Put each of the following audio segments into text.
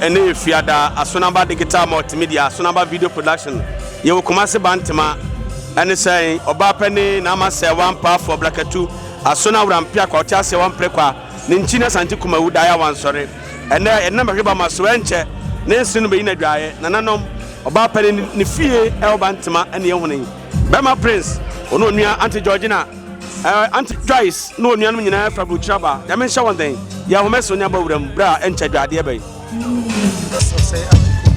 ene fiada Asonamba digital multimedia Asonamba video production ye Kumasi-Bantama ene say Obaapanin na ma say one power for blackatu Asona wrampia kwa tia say one prekwa ne nchina santi Kumawu da ya wansore ene na mahweba maso enche ne nsinu be ina dwaye nananom Obaapanin ni fie Bantama ene ye honen Bema Prince ono nua anti Georgina anti Joyce no nua no nyina fra buchaba ya men sha one thing ya homeso nya bawuram bra enche dwade be Osei Agyekum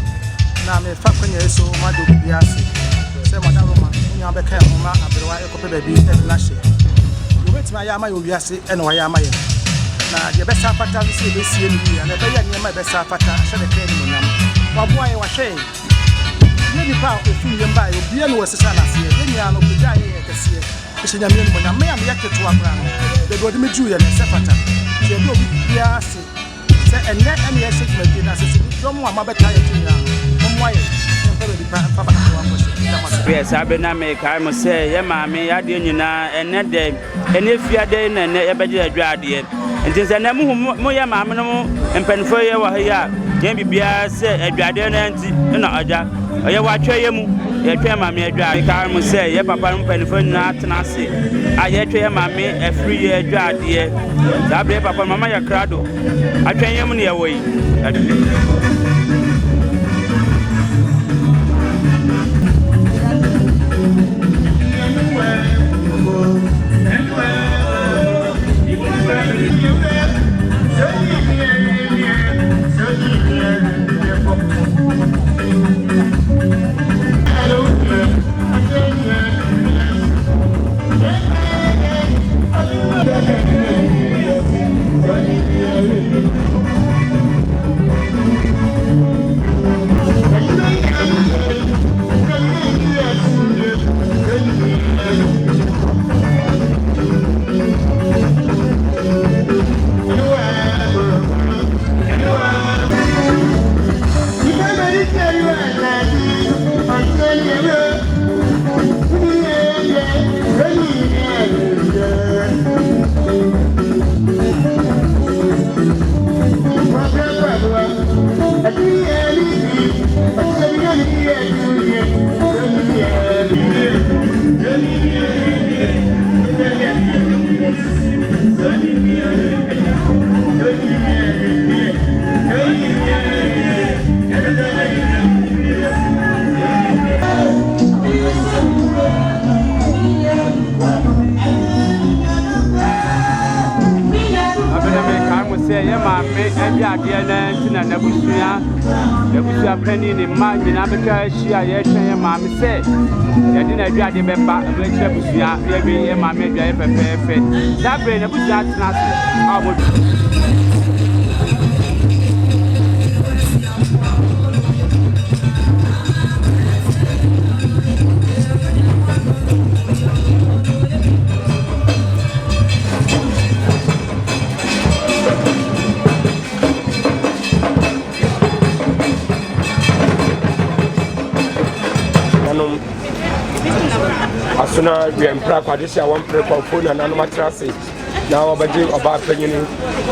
na me fa kwanya eso ma do biase se ma dawo ma nya be kai ma abrewa ekope ba bi e na hye yo betima ya ma yo biase e no ya ma ye na je be sa fata se be sie ni ya na be ya nya ma be sa fata hye de kai ni nyam wa boa ye wa hye ye ni pa ofu ye mba yo bia no wese sana se ye nya no bia ye kese hye nya me ni nyam me ya me yaketo abra no be do de me ju ye ne se fata ye do biase and let any essence make it as don't want my better. Yes, I've been a maker. I must say, yeah, mammy, I didn't know, and that day, and if you are there, and never did a drag yet. And there's a name more, mamma, and Penfoya were here. Maybe be a say, a dragon and no, or you watch your mammy, a drag. I must say, yeah, papa, and Penfoya, not Nancy. I yet to your mammy a 3 year drag year. That be papa, mamma, your crowd. I train your money away. Penny in mind, and I she I train mammy said, I didn't drag the member, maybe a mammy drive a perfect. That brain a good that I would. Asuna we empra kwadisi a one pre Komfo na nanu matrase na obaje Obaapanin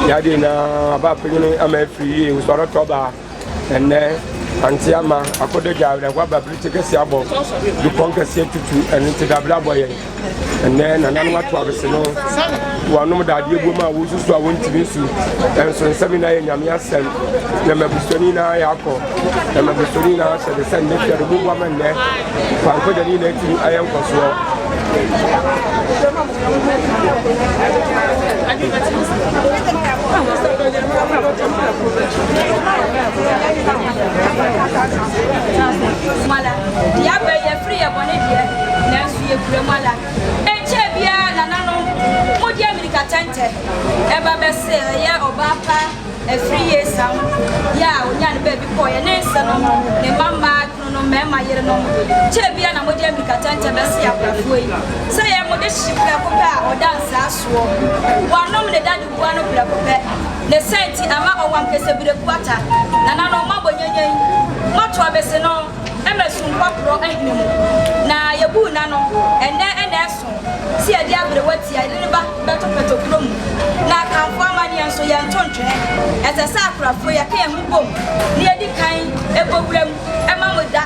yade na Obaapanin ama Afriyie usoro toba enne antiama akodeja na kwa babriti kesi abo du konkesi tutu enti dabla boye enne na nanu matwa bese no wanum dade egoma wo susu a wontimi su enso nsemi na nyame asem na mabusoni na yakọ na mabusoni na se se ne fere bu wa manne kwa kodani na ti ayen koso Mala, dia be ye free e bone die, na su ye kure mala. Enche bia na nanu, mo dia America tente. E ba be se ye Obaapa Afriyie sam. Ya onya ne baby boy ne nse no, ne mama no mema yere no. Che bia na mo dia America tente be se abrafo yi. Se ye mo de shipra ko pa o dance aso. Wa no me dadu bua no bra ko pe. Ne senti ama o wan kese bire kuata. Na nanu ma bonyenyen. Mato abese no emesu kwapro ahinimu na yebu na no ene eso si ade abre wati ade ne ba beto krom na kanfo amani enso ye ntontwe ese sa frafo ya ka emu bom ne edi kan ebowuram ema mo da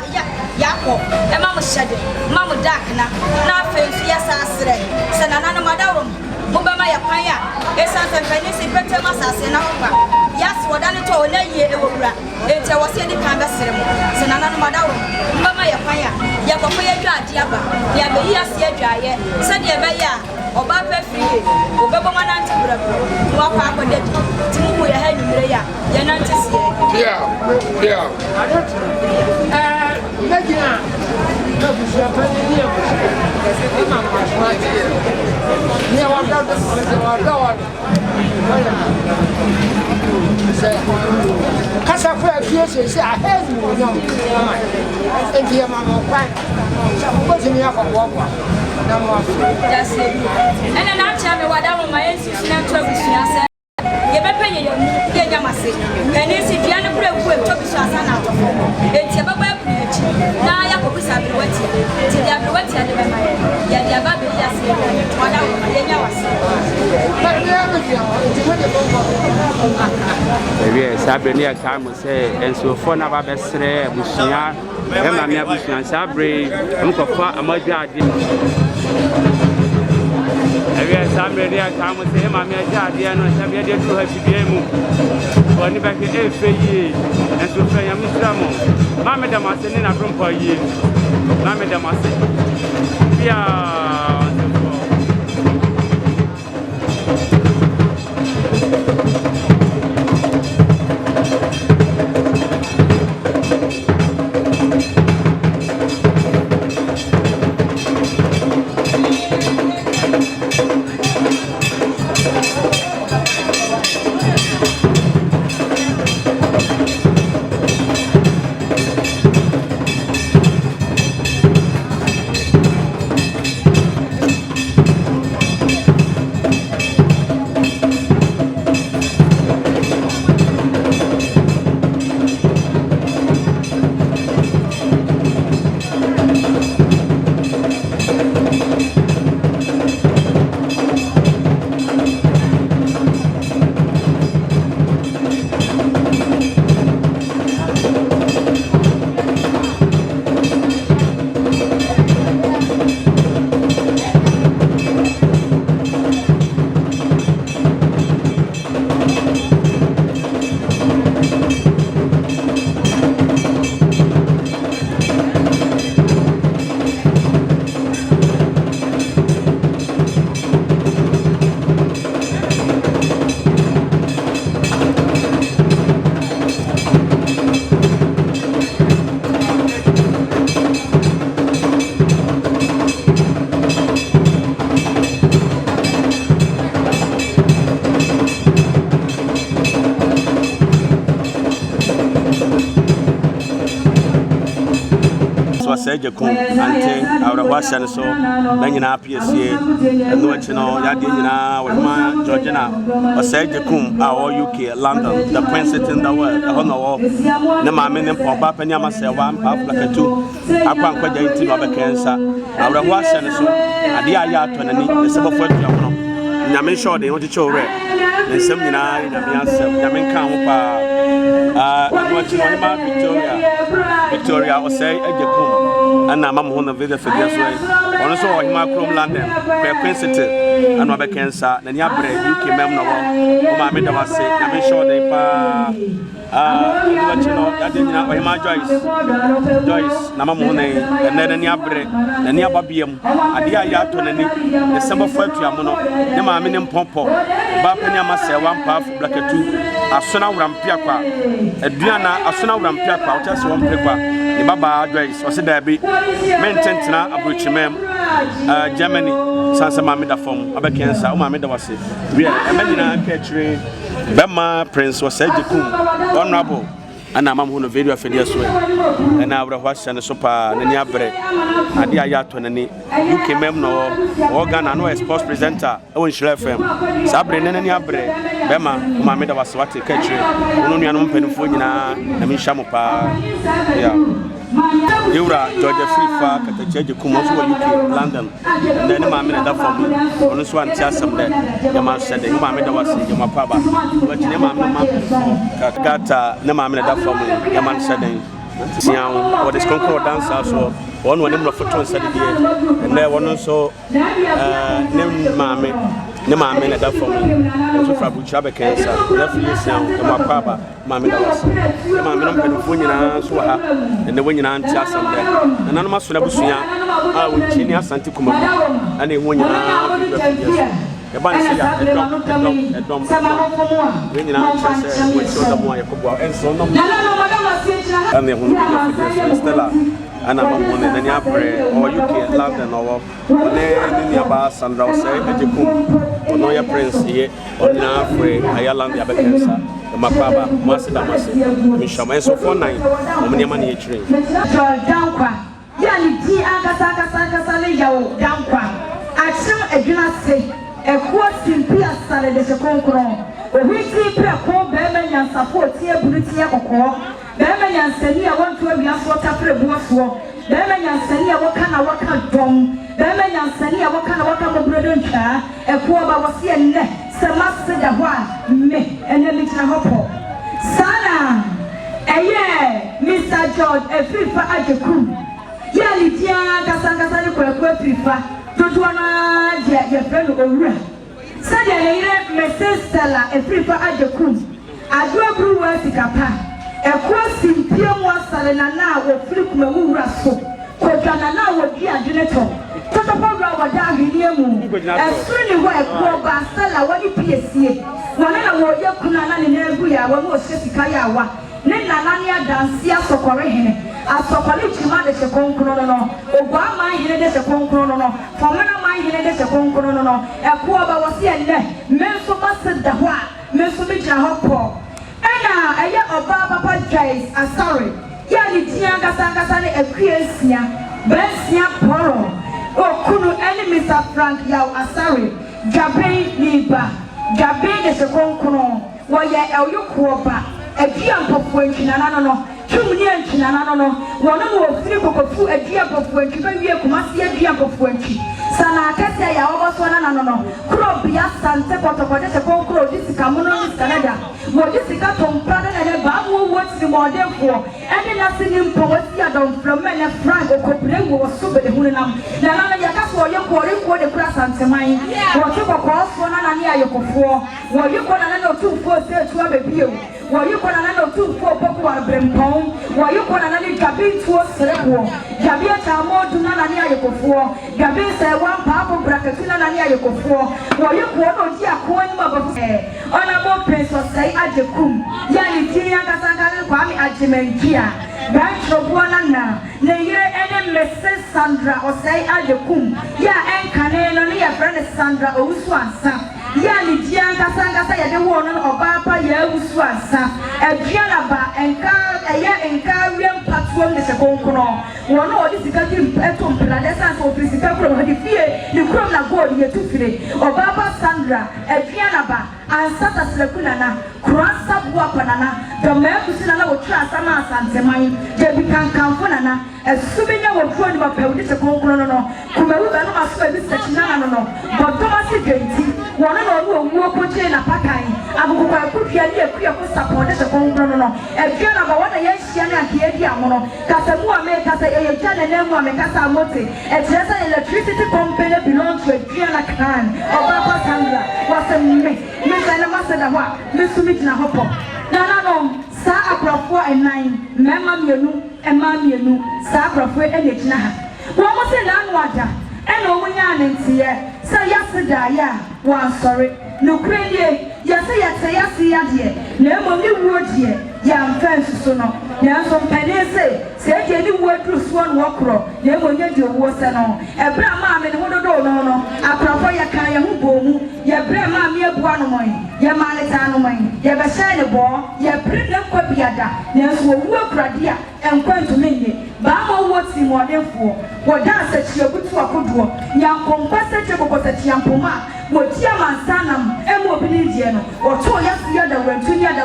yakọ ema mo hyede ma mo da kana na afenfi ya sasre se nana no madarom mo ba ma ya kwan ya esa sanfani si pete masase na hopa yas wodane to na yie ewowura ente wo se edi kan besere mo se nana no madarom mo ba ma ya kwan ya yakọ ya dwa ade aba ya be yi ase adwaye se de be ya Obaapanin obebo manante brabo wa kwa akodedi timu ya ha nyumire ya ya nante sie yeah Legina na bushia pani ni abushia ema mashwati ni wa kasa kwa fie se ahead mu nyom ebi mama kwa sabu ko tini akọ na mo afi that's it ena na acha me wada mo ma yesu na to bushia se ye be penye ye nyamase eni si dua ne kura ku to bushia sa na to enti baba echi na yakobu sabi wati ti dia bi wati ade be ma ya dia ba be ya se wada mo ma ye nyawase Ewie sabre ne aka mo se ensofo na ba besre abusia e ma me abusia sabre mkofa amadwa ade Ewie sabre ne aka mo se e ma me aja ade no sabe de du ha bibie mu woni ba ke efe yi ensofo ya musra mo ma me da masene na brompo yi ma me da masene bia Osei Agyekum ante Afriyie so na nyina PSA eno achi no ya de nyina we Georgina Osei Agyekum a UK London the prince in the world the honor na ma me ne Obaapanin amasewa mpa Afrika akwa nkwaja nti no bekensa Afriyie so ade aya atonani esebofo atua no nyame show de wote chore nsem nyina nyame asem nyame nka ho pa eno achi no ma Victoria Osei Agyekum and I'm on the video for this way. Also, in my Chrome London, Prince and Robert Cancer, and Yabre, UK member, my middle was say, I'm sure they my Joyce, Namamone, and then Yabre, and Yababium, Adia Yaton, and December 4th, Yamono, Yama Minim Pompo, Obaapanin amasewa one path, Black 2, Asuna Rampiakwa, Adriana, Asuna Rampiakwa, just one paper. The Baba Joyce was there be maintained na Abuchimem, Germany, Sansa Mamida from Abakensa, Mamida was it. We are a man catching Bama Prince was said Agyekum, honorable, and I'm on the video for this way. And I would watch and sopa, and Yabre, Adia Yaton, and UK Memno, organ, and no sports presenter, Owen Schlefem, Sabre, and Yabre, Bema, Mamida was what to catch you, Union Penufuna, and Mishamupa. Yeah. Yura George Afrifa Afriyie Kumawu UK London then ma me da fam ono so anti asem de ya ma shede ma me da wase ya ma paba but ne ma me ma gata ne ma me da fam ya ma shede sian what is conquer dancer so one one no photo said there and there one so ne ma me da fam so fra bu chabe cancer na fi sian ya ma paba ma me da wase ma me no pedofo nyina so ha ne wonyina anti asem de na no ma so na busuya a wonchini asante Kumawu ana ehu nyina ya ban se ya edom we nyina chese we show them why yakobwa enso no ana ehu no Stella ana mamone na ni apre o UK London o ne ni aba Sandra Osei Agyekum ono ya prince ye onina afre Ireland ya bekensa mapaba masida mase mishama enso 49 omni ama ne yechire dankwa ya ni ti akasa le yawo dankwa akyem adwuna se ekuo simpi asale de sekonkron ohwiti pre ko be menya support e buruti akoko be menya nsani a wonto awia so tafre buafo be menya nsani a woka na waka dom be menya nsani a woka na waka mobrodo ntwa ekuo ba wose enne se maseda ho a me ene litina hopo sana eye Mr. George Afrifa Agyekum ya litia kasangasa ni kwa Afrifa Tutuana je friend owura said yere Mrs. Stella Afrifa Agyekum adwo bruwa sikapa ekwa simpie mu asale na wo firi Kumawu so kodwana na wo di adwene to totopogra wada ahenie mu esuru ni ho ekwa ba Stella woni piesie wona na wo yakuna na ne na egu ya wo mo sika ya wa ne nana ne adanse asokore hene asokore chima de sekonkro no Obaapanin de sekonkro no famana man hene de sekonkro no ekwa ba wose enne menso maseda ho a menso megira ho po ena eye Obaapapa Joyce asare ya ni tia kasa ne akuensia bensia poro okunu ene Mr. Frank yaw asare gabe niba gabe de sekonkro wo ye elyokuo ba adua mpofo ntwinana no twumni antwinana no wono mo ofiri kokofu adua mpofo ntwiba wie Kumasi adua mpofo ntwi sana akese ya oboso na no kro bia sante potokode se konkro disika mono ni Canada mo disika tomprade na ne ba mo woti mo defo ene na sini mpo woti adom from na Frank okopre wo so be de hunam na yakafo ye ko de kura sante man wo to kokofo na ne ayekofo wo yiko na no tumfo se tuwa be bio wo yiko na no tumfo popo wa brempon wo yiko na ne gabi tuo serebo gabi ta modu na ne ayekofo gabi se wan papo brakatuna na ne ayekofo wo yiko no di akoni mabafu ona bo Prince Osei Agyekum ya ni tinya kasangale kwa mi ajimentia Bantro buana na yire ene Mrs. Sandra Osei Agyekum ya enkane no ne ya friend Sandra owusu ansa ya ni dia kasangasa ya de wo no Obaapa ya owusu ansa aduana ba enka wiem platform de sekonkro wo no odi sika di eto mplade sansa ofisika kro hadi fie ni kro na gold ye tufire Obaapa Sandra aduana ba ansa taslekuna na kransa buapana na do me kusina na wo tra sama asanteman je bi kankanfo na na esubenya wo tro ni ba pawudi sekonkro no Kumawu ba no maso bi sekina na no Bantama genti wona no wo koche na pakan abuko kwa kutwa ni akuya ko support sekonkro no efia na ba wona ye hia na ke di amono kasamu ame kasa ye jana na mu ame kasa mote etresa electricity company belongs to Georgina kan Obaapa Sandra wasemme na maseda ho mesumi na hopo na no sa aprofo enan mema mienu ema mienu sa aprofo enegina ha wo mo se na anu ada ena o munya anentie sa yaseda ya wan sorry no kredie yase yase yade na emo ni wuodie ya mfensu so no na so mpanese se je ni wuodru so no wokro na emo nya di owo se no ebra ma me ne hododo no aprofo ya kan ya hu bomu ya bre ma me ebu anu moy ya ma ne ta anu moy ya be shine bo ya bre na kwa biada na so owu akrade a enkwantu menye ba ma wo ti mo defo wo da sa chiebutu akodo ya konkwase te bokosa tiampoma mo tia mansanam emo bi ni die no o to ya si ya da wantu ni ada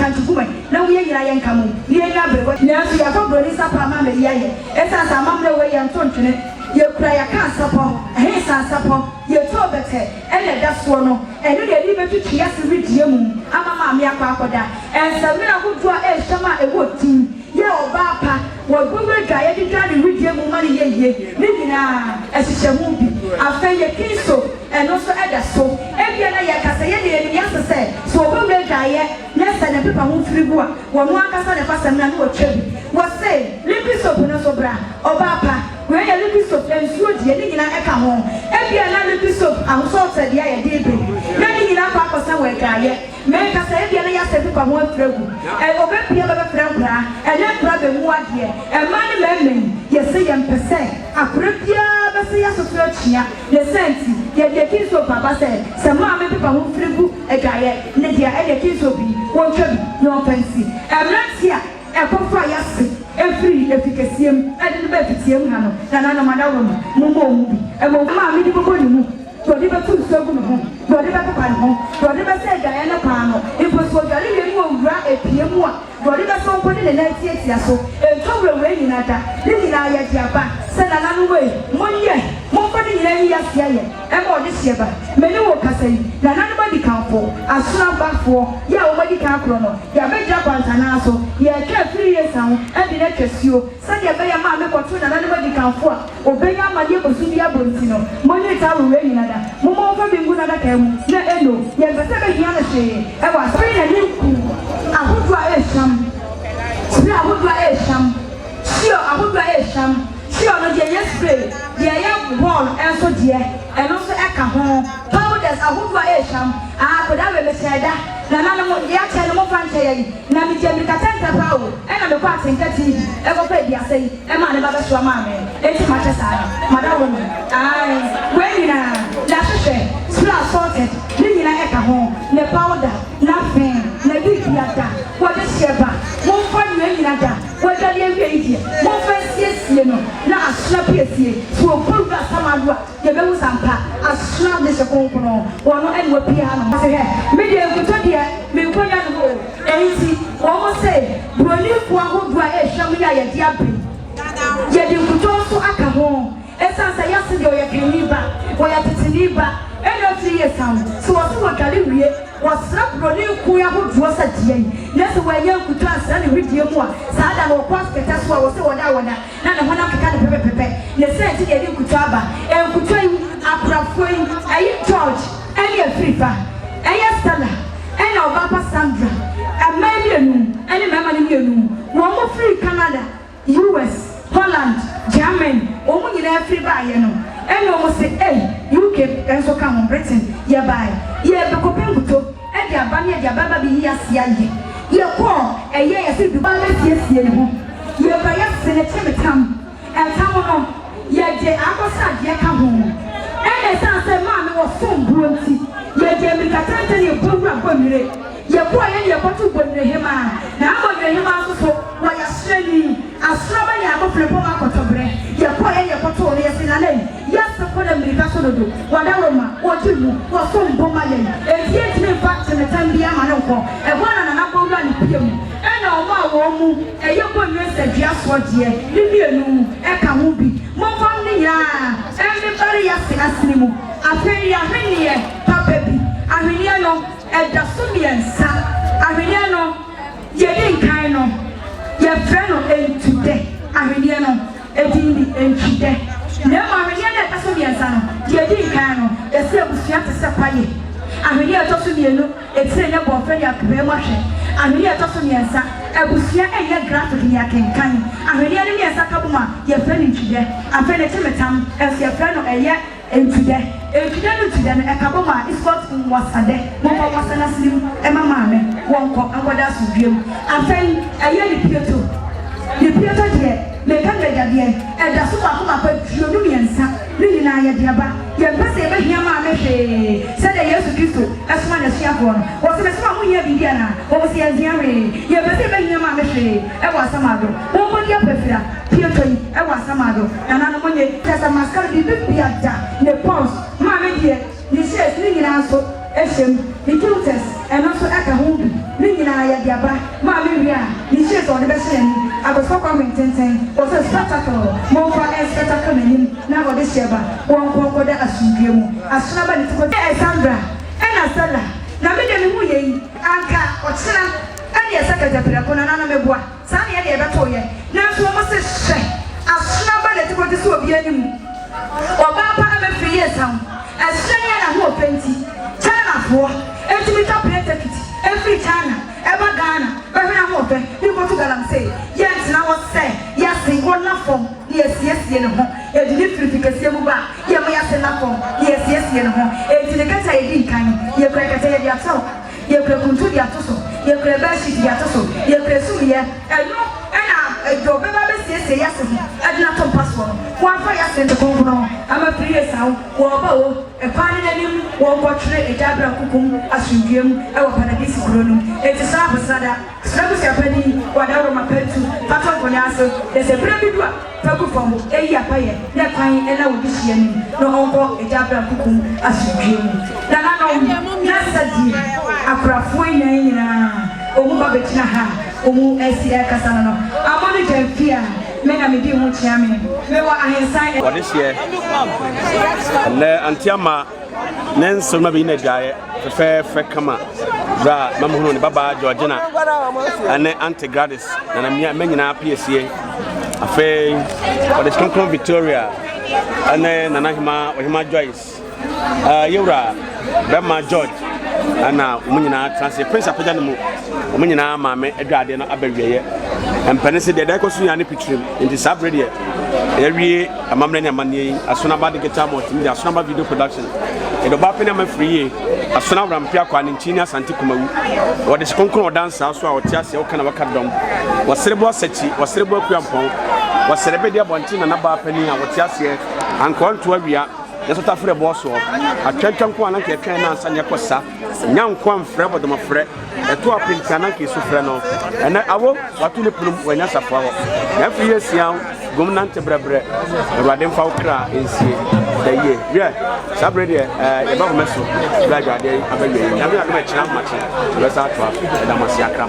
kantukume na wo yira ye nka mu ni enya brego na so ya ko broni sapa ma me ye esa sa mam na we ye ntontwene ye kura ya kan sapo he san sapo ye to bete ene da so no eno de ni betu ya se ridie mu ama ma me akwa akoda ensa me na gudu a e shama e wotin ye Obaapa wo gbe ga ye di dani ridie mu ma ni ye ni nyina ehihye mu bi afa ye kinso eno so eda so ebia na ye kasa ye de ya se so gbe ga ye nesa na pepa mu firigu a wo no akasa ne fasa na no twabi wo say lipi so no so bra Obaapa we ye lipi so ensuo die ni nyina eka ho ebia na lipi so ahosot dia ye de be na ni nyina kwa kosa we ga ye me kasa ebia na ya se pepa mu firigu obepia be frambra ene bra be mu ade mani meme ye se ye mpese akorapia be se ya so chia le senti ye de kinso papa se ma me pepa mu firigu ga ye ne dia e de kinso bi won twa bi no fancy emratia ekofa ya se every efficaciem ade be fitiem ha no na na madawo mu mu bi mo ma mi di popo ni mu to di be tu so gu no ho to di be papa no ho to di be se ga ye na pa no ifo so ga le ni mo wura epiemu a to di be so ko ni na tietia so entowre we ni na da ni na ya di aba se na na no we mo ye mo ko ni na ya sia ye e mo di sie ba me ni wo kasa yi na na ba di kanfo asuna ba fo ya wo di kan kro no ya be ja Bantana so ye ka Afriyie san e di na twasio se de be ya ma me ko to na na ba di kanfo a obenya ma de ko su bi abonti no mo ni ta wo we ni na da mo mo fa bi ngu na da ka mu na eno ye be se be hia na hwe e wa so na ni ku ahodu a e sham si ahodu a e sham si ahodu a e sham si ono je yesterday ye ya ball enso de eno so e ka ho powders ahodu a e sham ko da we me seda na mo ya che no mo fan che ye na mi je mi ka tenta pawo e na me kwa tenka TV e go pa dia sei e ma ne ba be so ma me e ti ma che sa ma da wo ai we ni na la se sura sorted ni na e ka ho ne powder na fen na bi biata wo de sheba mo fa ni na da wo da le wi yi mo fa sie no na asla piesie so ko ga samadua ye be usampa asla de se konkono wo no en wo pia no se he me de nkuto de me nkonya no enti wo mo se broni ku ahodo a e hwam ya ye de abe ye de nkuto so aka ho esansa ya se de o ye kaniba wo ya titiniba eno 3 years sound so wo so gale wie wo sra broni ku ya ahodo sa die na se wo ye nkuto asra ne widie mu a sa da no kwa sketa so wo se wo da na ne hona keka ne pepepe ne se ti de nkuto aba nkuto yi aprafoi ayi George any Afrifa eye Stella ene Obaapa Sandra amemienu ene mama ne mienu wo mo free Canada US Holland Germany o mo nyina free ba ye no ene o mo se UK enso ka mo Britain ye ba ye be ko penguto e dia ba ne dia baba bi ya sia ye ko eye ye se bi ba le sie ne ho ye ba ya se ne chemetam tam no ye je akosa de ka ho ene san se ma me wo fom buonti ye je mi ka tante ne bowura bomire ye ko ye kotu bomire hema na bomire hema so wo ya sreni asraba ya bo flepo ma kotobre ye ko ye kotu ne ye sinale ya se ko na mi ka so do wada roma wo timu wo fom boma ye e tie timi fa timi tambia ma ne ko e bona na bowura ni piemu ena o ma wo mu e ye ko nwe se dia so de ni mienu e ka ho bi mo fam ni ya everybody ya sinasinimu Afriyie ahweniye papa bi ahweniye no eda so miensa ahweniye no ye din kan no ye frɛ no entude ahweniye no edin bi entude na ma ahweniye na eda so miensa no ye din kan no ye se busua te se paye ahweniye to so mienu etire ne bo frɛ ya kebe mo hwɛ ahweniye to so miensa ebusua eye graphic ya kenkan ahweniye ne miensa kabuma ye frɛ no entude afɛ ne temetam ese ye frɛ no eye entude no tude no ekaboma isot wasade mo fa wasana slim e mama me wonko angoda so dwem afen eye ni pieto de me kan ga de e da so ba ko ma pa duo no miensa ni na ye de aba ye pese e be hia ma me hwe se de Yesu Kristo asoma na sia ko no wo se me so mo hia bibia na wo se ye zia we ye pese e be hia ma me hwe e wa samado wo mo dia pefira pieto yi e wa samado na mo nye tesa maskara bibia da ne pons ma me die ni se ni nyina so eshem hikiltes eno so aka ho bi ni nyina ya diaba ma me wi a ni she so de be she ni agoso kwa mententen o so spectacle mo fa spectacle ni na o de sheba won ko de asundue mu asuna ba ni to de Sandra ena Stella na me de me hu ye anka o kira ani esaka japira ko na na me boa sa na ye de be to ye na so mo se hwe asuna ba de to de so obi anim Obaapanin Afriyie sound asanya na ho penti China for etimi top plate every China ever Ghana ever na ho pe ni go to Ghana say yes na what say yes go na form yes ye no ho e di purification mu ba ye mo yes na form yes ye no ho e di ka ta ye di kan ye kra ka ta ye di ato ye kra kuntu di ato so ye kra ba shi di ato so ye kra su ye eno ena do be ba be se yes ho adina to passport wa fa yes de Komfo no ama Afriyie sound wo ba wo e pa ni nim wo ko tre e jabra kukum asundiem e wo paradise kronum e ti sa basada sabu se apani wa da ro mapentu pato ko nya so de se bre bidua tagu fam e yi apaye na kwan e na wo dihie nim no onko e jabra kukum asundiem na na no na sadi akrafo nyina omu ba betina ha omu esi e kasa no amoni jamfia mena me di ho tia me wa ahensan what this year le antiama nenso ma bi na dwaye fe kama bra mamuno ne baba Georgina ane Auntie Gladys na me nyina PSA afe what this come Victoria ane nana hima Joyce yewra bema George ana umunyina transe prince apaja ne mu umunyina maame adwade no abawieye empane se de da ko sunya ne pitrim inti sabre de ewie amamre ne amane asona ba digital multimedia asona ba video production edo ba pene Afriyie asona rampia kwa ne nchini asante kumawu wode sikonkon dansa so a wote ase wo kana waka dom waserebo asachi waserebo akuampon waserebe de abonti na ba pani a wote ase ankonto awia yeso ta frɛ boss o atwantwan ko anan ke twan na ansanya kosa nyankwa mfrɛ bodoma frɛ eto apinta nan ke so frɛ no ena awo watu ne punum wanya safo awo na Afriyie sian gomnante brebre ewade mfa ukra ensie da ye ye sabre de e ba meso graduate de abaye na me na chira machi wesa atwa da masi akra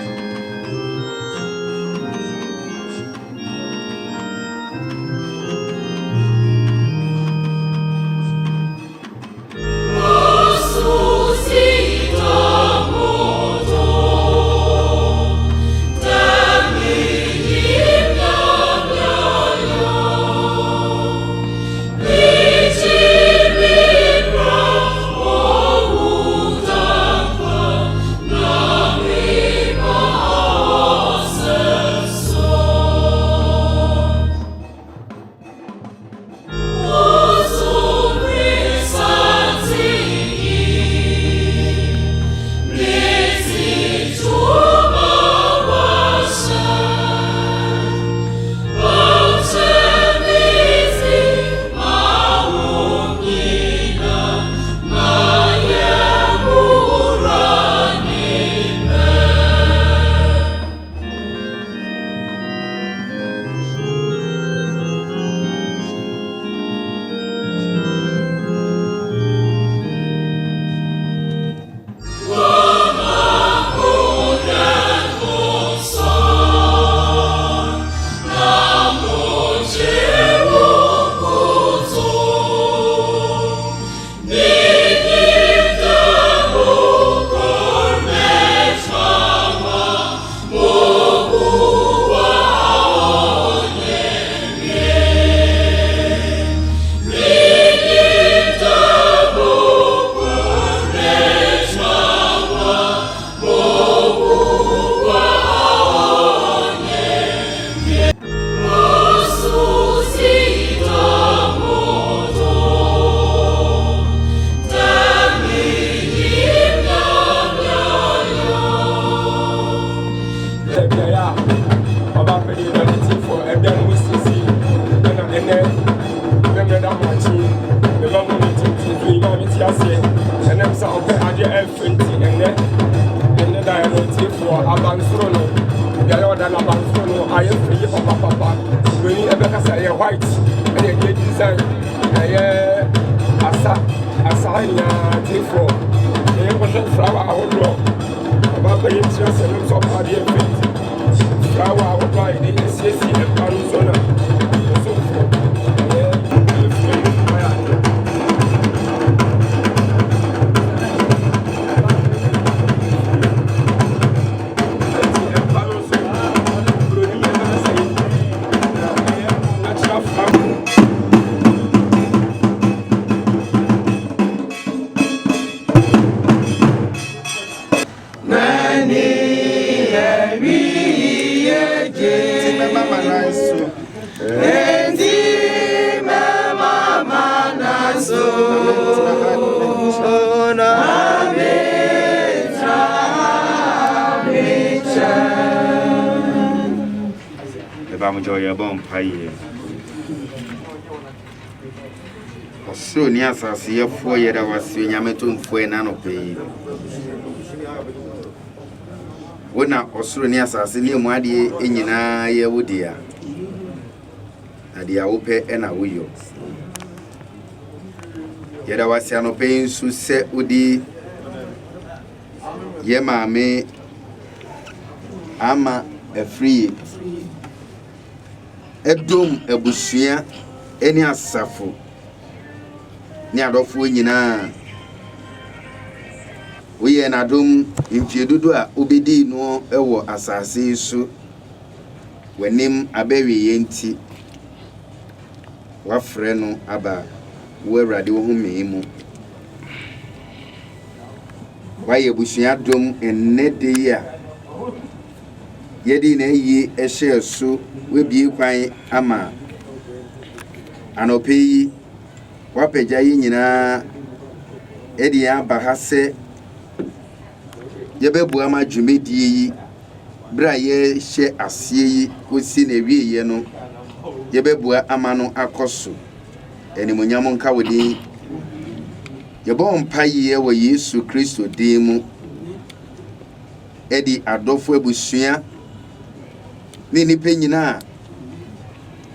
yɛkɔhwɛ flower ahodoɔ ɔbaapɛni nkyerɛ sɛ ne nso ɔpadeɛ fit flower ahodoɔ a yɛde asiesie mpa no so na ɔsomfoɔ Osoro ni asase yɛfoɔ yɛda wase nyametomfoɔ na no pɛyi wona osoro ni asase ne mu ade nyinaa yɛwo dia ade a wopɛ na woyɔ yɛda wase anɔpɛyi nso sɛ wodi yɛ maame ama Afriyie edom abusua eni asafo ni adɔfo nyinaa woyɛ nadom mfiedudu a obedi no ɛwɔ asase so w'anim abɛwie yɛnti wafrɛ no aba wo Awurade wo home mu wayɛ busua dom enne de ya yɛdi na yi ɛhyɛ so webie kwan ama anɔpɛyi wapagya yi nyinaa ɛde aba ha sɛ yɛbɛbua ma dwumedie yi bra yɛhyɛ aseɛ yi kosi na wieyɛ no yɛbɛbua ama no akɔso animonyam nka wo din yɛbɔ mpaeɛ wɔ Yesu Kristo din mu ɛde adɔfo abusua ne nipa nyinaa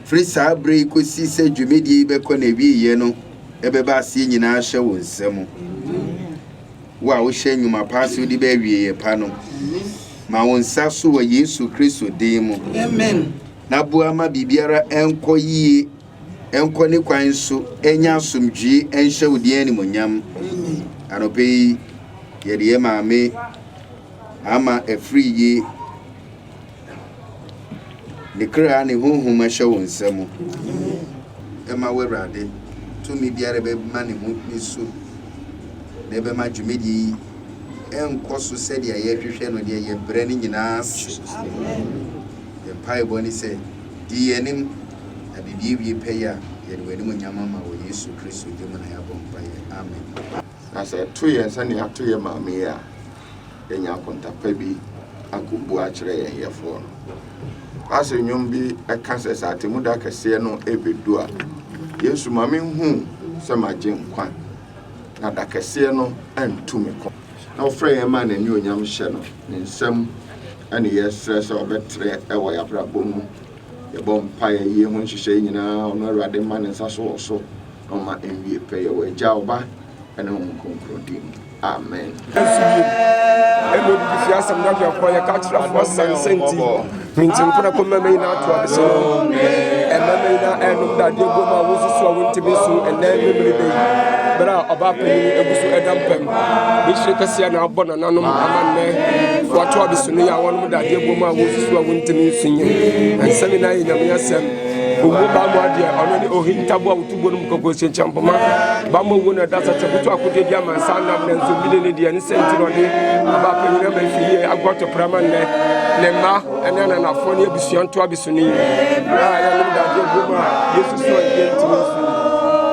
firi saa bere kosi sɛ dwumedie bɛkɔ na wieyɛ no ɛbɛba aseɛ nyinaa hyɛ wo nsɛm wo a wohyɛ nnwuma pa so de bɛwieyɛ pa no ma wo nsa so wɔ Yesu Kristo din mu amen na bua ma bibiara ɛnkɔ yie ɛnkɔ ne kwan so ɛnya asomdwie ɛnhyɛ wo din animonyam anɔpɛyi yɛde yɛ maame ama Afriyie ne kra ne honhom ɛhyɛ wo nsɛm ɛma wo Awurade tumi biara bɛma ne ho ne so na bɛma dwumedi ɛnkɔ so sɛdeɛ yɛhwehwɛ no deɛ yɛbrɛ ne nyinaa se yɛmpaebɔ ne sɛ di yɛnim na bibiewie pɛyɛ a yɛde w'anim nyama ma wɔ Yesu Kristo din mu na yɛabɔ mpaeɛ amen na sɛ to yɛn sɛnea ato yɛ maame a yɛnya akontapa bi akɔbu akyerɛ yɛn yɛfoɔ no asɛ nnwom bi ɛka sɛ sɛ atemuda kɛseɛ no ɛbɛdu a Yesu ma me hu sɛ magye nkwa na da kɛseɛ no ɛntu me kɔ na ɔfrɛ yɛn ma n'ani onyam hyɛ no ne nsɛm ɛne yɛsrɛ sɛ ɔbɛtrɛ ɛwɔ yɛabrabɔ mu yɛbɔ mpaeɛ yie ho nhyehyɛ nyinaa ɔno Awurade ma ne nsa so wɔ so na ɔma ɛnwie pɛ yɛwɔ Agya Ɔba ɛne Honhom Kronkron din amen ɛno bi fi asɛm na hwɛ yɛ ka kyerɛ fo sansɛnti mintimpona ko mama yi na ato abese mama yi na ɛnom da de bom a wosusu a wontimi so ɛnɛ mebrebe bra Obaapanin egusu ɛda mpam bihyire kɛseɛ na abɔ nananom amannɛ wato abeso no yɛ a wɔnom da de bom a wosusu a wontimi so nyɛ nsɛm na yɛ nyame asɛm owo ba mo ade ono ni ohintabo a wotubo no mkoko hyenchampoma ba mo wo na dasa chebutu akode bia mansa na na nso bi ne de ne senti no de Obaapanin na Afriyie agwoto prama ne ma ene na nafo ne abusuanto abisuni ya no da de goma Yesu so yenti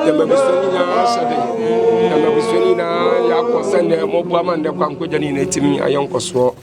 ya mabisuni na asade ya mabisuni na ya kosende mo bu amande kwanko jani na timi ayonkoso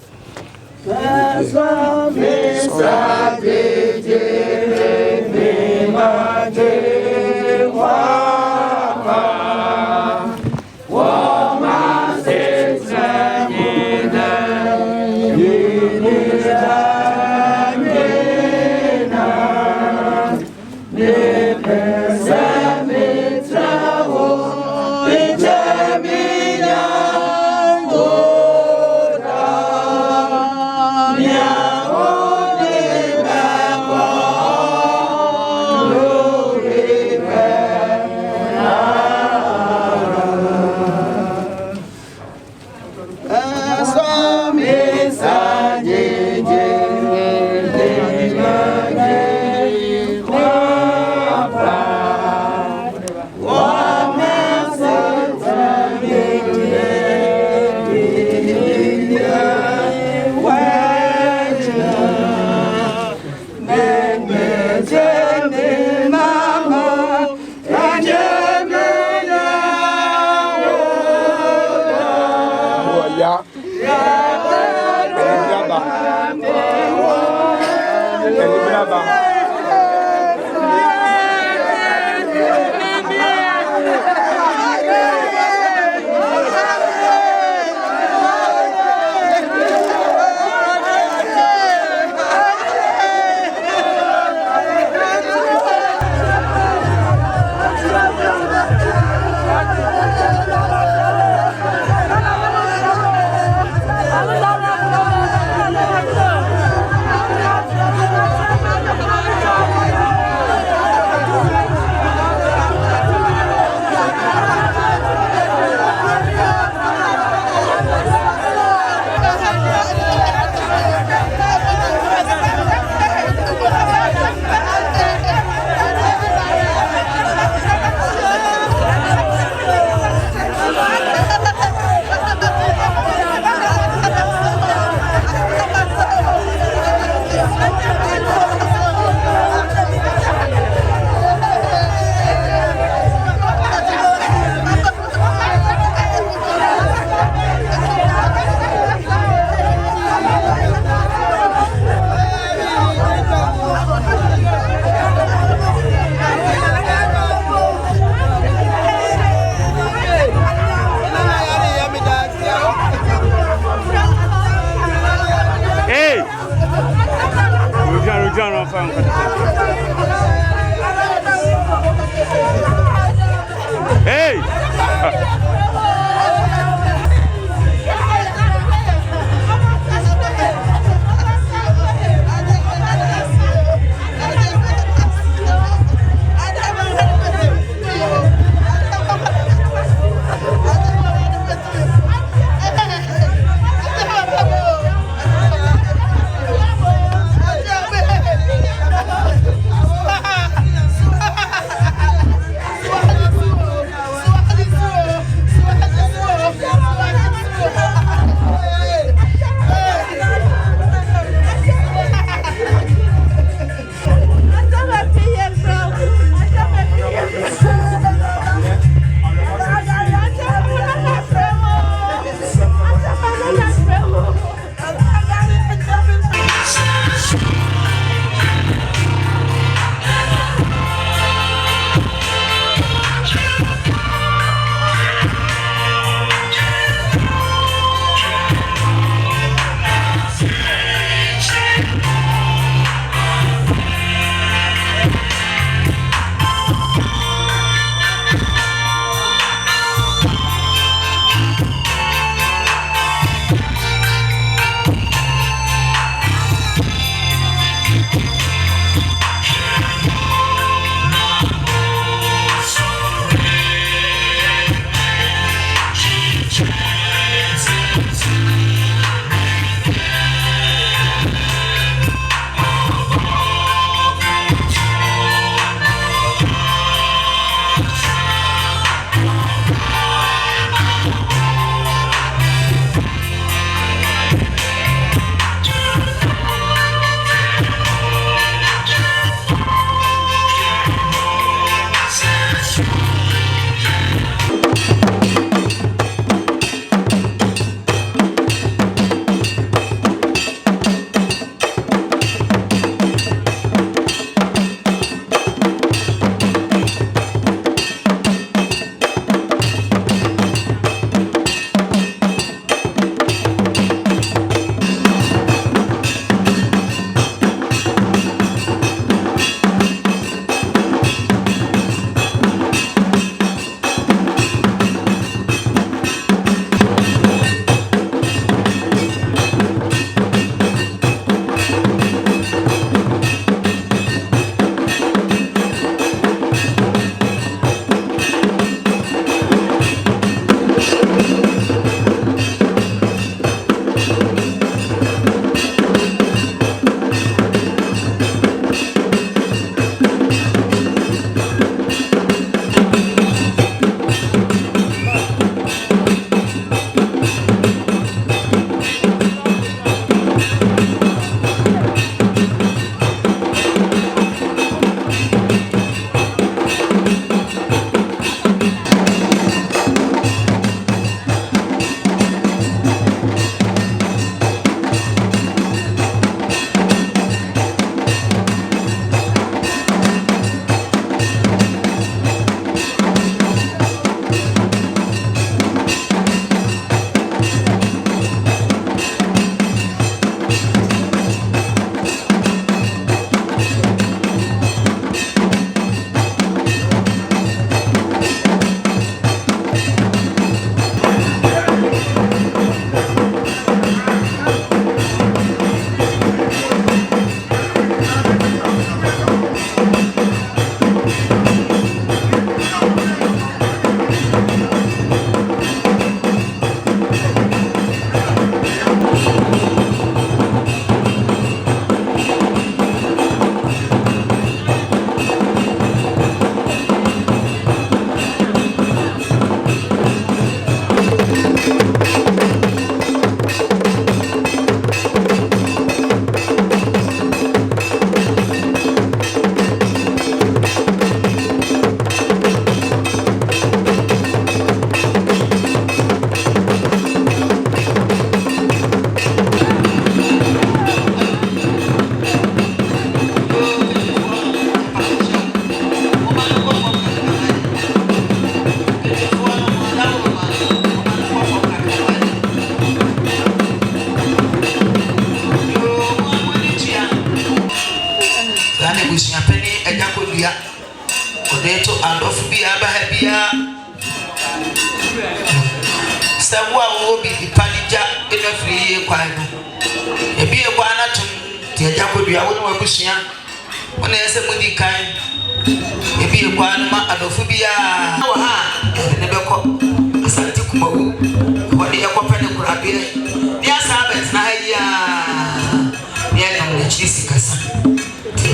Odeto and of be Abahabia. Someone will be Panija in a free quine. A be a guanatum, the Jacobi, I wouldn't want to when there's a moody kind. A be a guanama and of Fubia. Never call Santi Kumawu. What the Aquapana Kurabia. Yes, Abbas Naya. Yeah, I'm the Chisicas.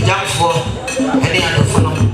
Jump for any other phone.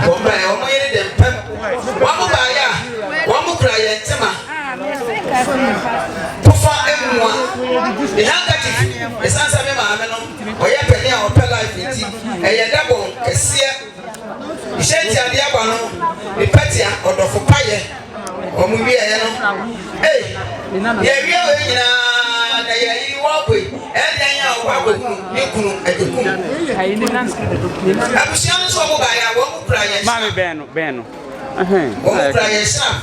Komba e omo yere dem pam. Wa mo ba ya. Wa mo kra ye ntema. Pufa emwa. The handkerchief. Esansa me ma ame no. Oye peni a opel life nti. Eye dabo kese. Ishenti ade aba no. Me patia odofo paye. Omo wi e no. Eh. Ye wi o nyina na ye yi wo kwe. E den ya wo kwe ni kunu Agyekum. Kai ni nan. Abusian so mo ba ya wo mo kra ye. Mami beno. Wo mo kra ye sha.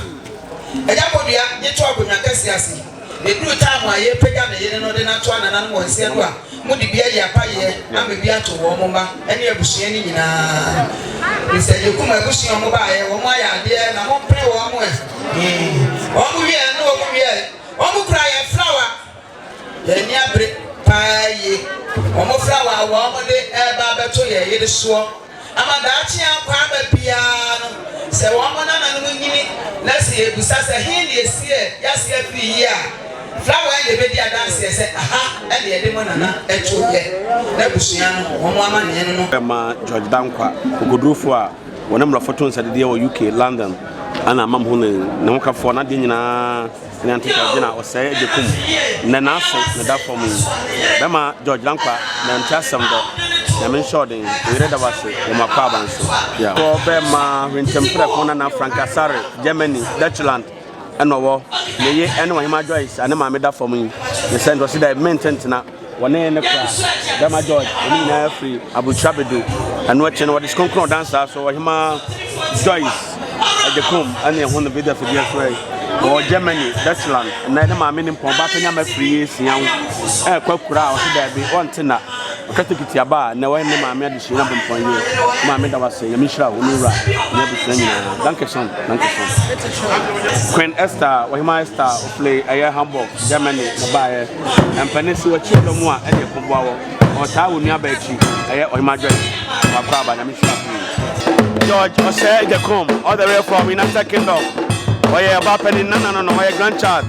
Eja podua nye to agonya kase ase. The blue time I pega na yene no de na to anana no wonse no a mo de bia ya paye na me bia to wo mo ma ene abusua ni nyina Mr. Agyekum abusua mo ba ye wo mo ya de na mo pre wo mo wo mo wie no wo mo wie wo mo kra ye flower ye ni abre paye wo mo flower wo mo de e ba beto ye de so ama da chi akwa ba bia no se wo mo na no nyini na se ebusa se he ne esie ya se Afriyie a flower and the baby dance say aha and the demon na echo ye na busua no wo mo ama ne no ma Georgina ogodufo a wonam ra photo nsade de UK London ana mam ho ne ho kafo na de nyina ne Georgina Osei Agyekum na na ase na da fom be ma Georgina na ntasam do na men shoden we read about it o makwa banso yeah so be ma wintempre ko na Frankasare Germany Dutchland eno wo ne ye eno Hima Joyce ane ma me da fom yi ne send was that maintent na wone ne kra be ma George ni na free abuchabedo eno ache no what is concrete dancer so Hima Joyce Agyekum ane ho no video for the free or Germany Dutchland na ne ma me ni pon ba penya ma Afriyie sian kwakura o se da bi on tena okatikiti aba na wa ne ma me ade shina bompon ye ma me da wase ya mishra onura ne bi nyina danke son Queen Esther wa Hima Esther o play aye Hamburg Germany na ba ye empanesi wa chilo mu a ade ko boawo o ta wo nua ba chi aye o Hima Joy wa kwa ba na mishra George Osei Agyekum all the way from United Kingdom oye Obaapanin no oye grandchild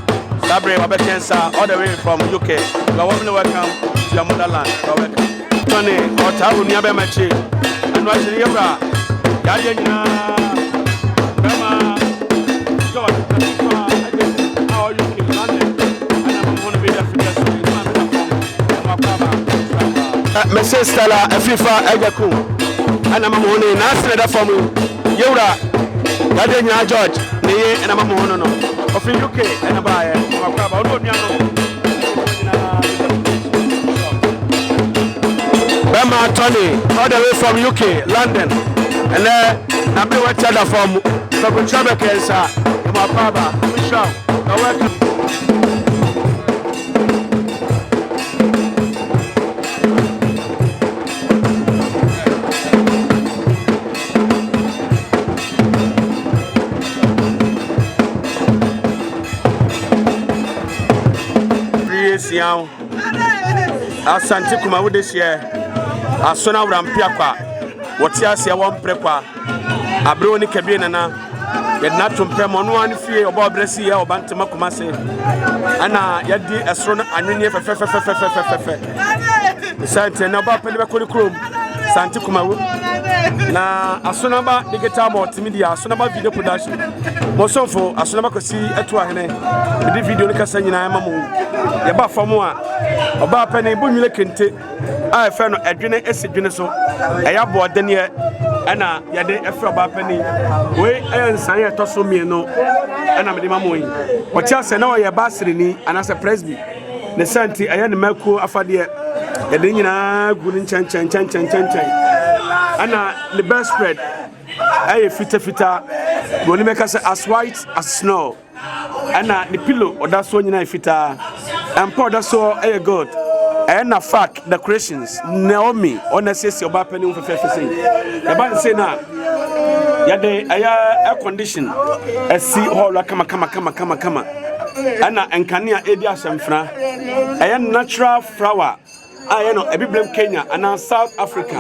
Sabre Wabekensa all the way from UK you are warmly welcome to your motherland welcome Tony Otawu ni abe machi anu achiri yebra yaje nyina kama George how you keep London and I'm going to be there for this Mrs. Stella Afrifa Agyekum and I'm going to nasre da for me yewra yaje nyina George ne ye and I'm going no of UK and abaye makaba ono nuano Bema Tony, all the way from UK, London, and then I'm going to tell from Kumawu-Ashanti Region. Welcome. Asante Kumawu this year. Asona wrampia kwa wote ase won prekwa abre oni kabie nana yedna tompem ono an fie oba bresi ya Bantama Kumasi ana yedi esro no anwenye fefe sante na ba pele be krom Sante Kumawu na asona ba digital multimedia asona ba video production mosonfo asona ba kosi eto ahene di video ni kasa nyina ma mo ye ba famo a Obaapanin bunwile kente a fe no edwene esidwene so eya boode ne ana yade efe Obaapanin we ensan ye toso mie no ana me de ma mo yi o tia se na o ye basreni ana se presby ne santi eya ne maku afade yade nyina gu ni chen ana the best spread ay fita woni make us as white as snow ana the pillow oda so nyina fita and pour that so ay god and na fact decorations Naomi ona sesi Obaapanin fefe say e ba say na yade aya air condition asi hall kama ana enkania edi asemfra aya natural flower I know every blame Kenya and South Africa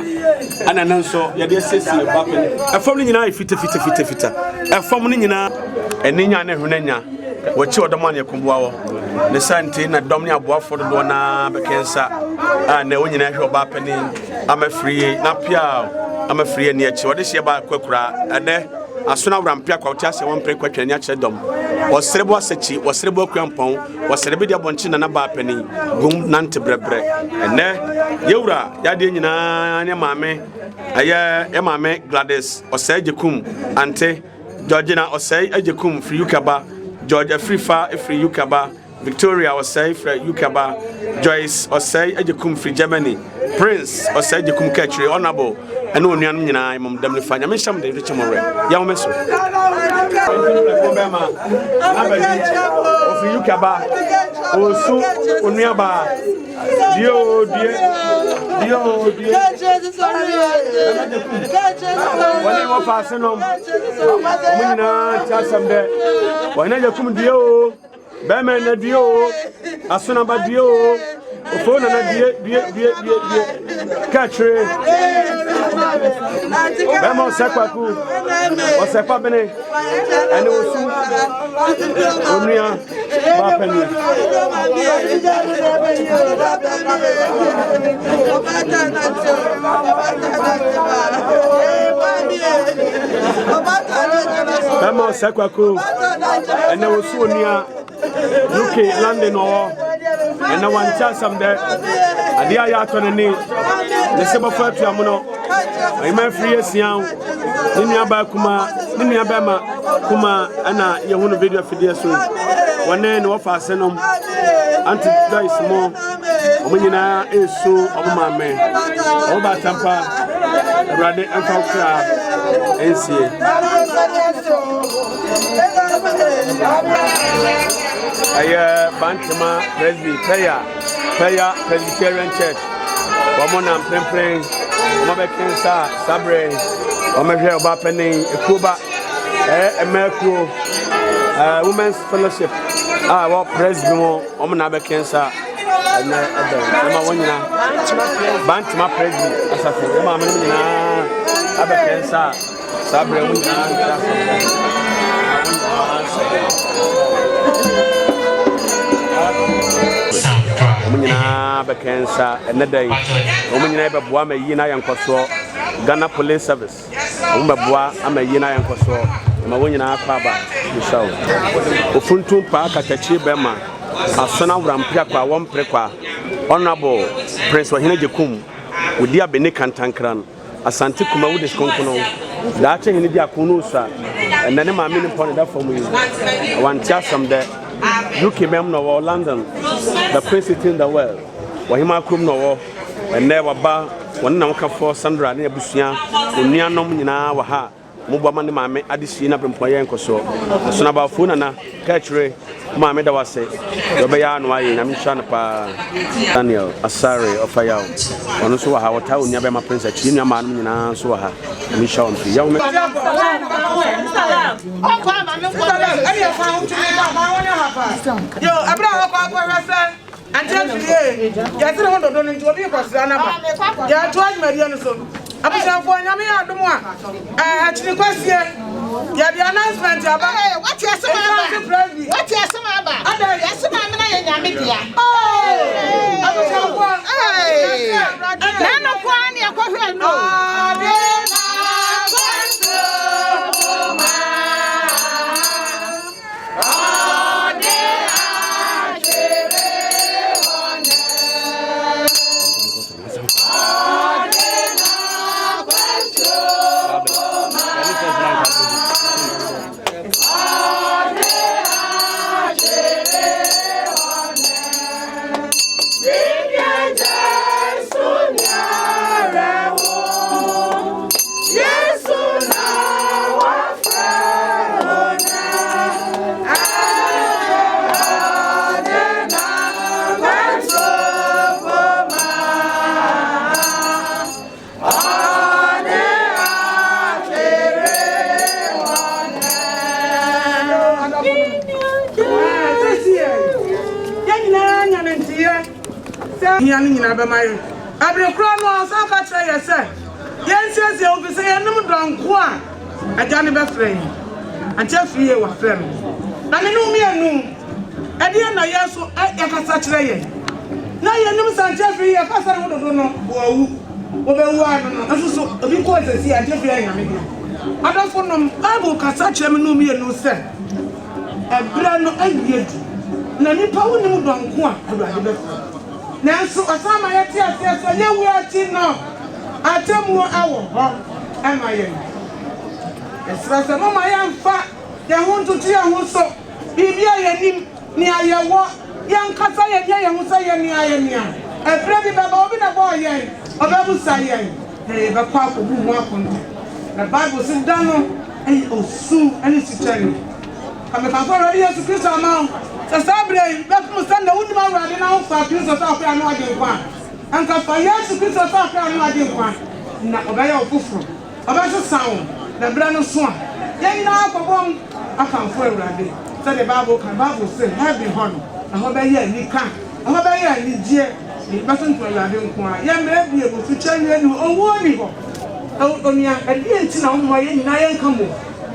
and an answer yade sesi Obaapanin a family nyina fita a family nyina eninya ne hunanya wachi odoman yakumbuawo ne sante na domni aboafo do na bekensa na wonyina hwe Obaapanin am Afriyie na pia ama Afriyie ne achi wode hye ba kwakura ede asona wrampia kwa wotiase won pre kwatwa ne achi dom osrebo asachi osrebo kwampon osrebo de abonchi na Obaapanin gum nante brebre ene yewura yade nyina ne maame aye maame Gladys Osei Agyekum ante Georgina Osei Agyekum free Ukaba George Afrifa free Ukaba Victoria Osei free Ukaba Joyce Osei Agyekum free Germany Prince Osei Agyekum Kachri honorable and no nyan nyina imam damle fanya me sham de reach more ya mo so free Ukaba osu onuaba dio wale wa fasenom munina chasam de wana Agyekum dio be men na dio asuna ba dio ofona na die katre be mo sekwaku o sekwa bene ene osu onuya Obaapanin Bema sekwaku ene osu onuya UK London or and no one chance some there. And the ayatone ni the sebo for to amuno. I am Afriyie sian. Nimia ba kuma, nimia bema kuma ana ye hunu video fidie so. One no offer senom. Anti there small. Omunyina esu obumame. Obatampa Brade Enfakra NCA. Bantama Presbyterian Church. Wamona praying. Omabekensa Sabre. Omehwe Obaapanin Ekuba. Emerku. Women's Fellowship. What Presbyterian Omona Bekensa. Ema wonyina. Bantama Presby. Asafu. Ema menina. Abekensa Sabre wonyina. Omunyina bekensa enedai omunyina beboa mayina yankoso Ghana Police Service omabeboa amayina yankoso ma wonyina akwa bishaw ofuntum pa katachi bema asona wrampia kwa wompre kwa honorable Prince Agyekum odi abene kantankran asante Kumawu konkono daache hini dia kunu sa enane ma me ne pon da fomu yi wantia some there UK mem no London the prince in the world wahima krum no never ba wonna waka for Sandra ne abusua onuanom nyina wa ha mobama ne maame adesi na bempoye nkoso so na ba fona na kachre maame da wase yobeya no ayi na mhwa pa Daniel Asare ofaya ono so wa ha wota onia be ma prince achi nua maanum nyina so wa ha mhwa on fi yawo yo Abraham kwa Afriyie yasire hondo do nti obi kwasira na ba ya to admari no so abusanfo nyame adom a achini kwasie ya the announcement aba what you say aba ada yasema na ya nyame dia abusanfo na no kwa ni akwahwe no yani nyina be mayo abrekro no so ka kire yese yensiese ofise yenum donko a agane be frɛ anche Afriyie wa frɛ na me no mienu ede na yeso yakasa kire ye na yenum sanche Afriyie kasa no dodo no wo awu Obewa no so obi ko asesi ade bia nyame bia adafo no Bible kasa kyerɛ me no mi no sɛ ebra no ayedu na nipa wonim donko a awurade bɛfa nanso asama yɛte ase sɛ yewu ati no atemu awo hɔ ɛma yɛn ɛsra sɛ mama yɛmfa yɛn ho ntutu yɛn ho so bibia yɛnim ni ayɛwɔ yɛn kasa yɛn ho sɛ yɛn ni ayɛnia ɛfrɛ bi bɛba obi na bɔ yɛn Obabu sayen, hey, the papa who welcome. The Bible says, Dano, and Osu, and it's eternal. I'm a papa already as a Christian amount. The Sabre, that must stand the woman running out for a piece of South Africa, no idea why. And for years to piece of South Africa, no idea why. Now, obey your buffalo. About the sound, the brand of swan. Then now for one, I can't for a so the Bible say, have been honor. I hope I hear me can't. I hope I hear me dear. The person to allow them to young be able to change you or warn you. Oh, yeah, and the end of my nine come.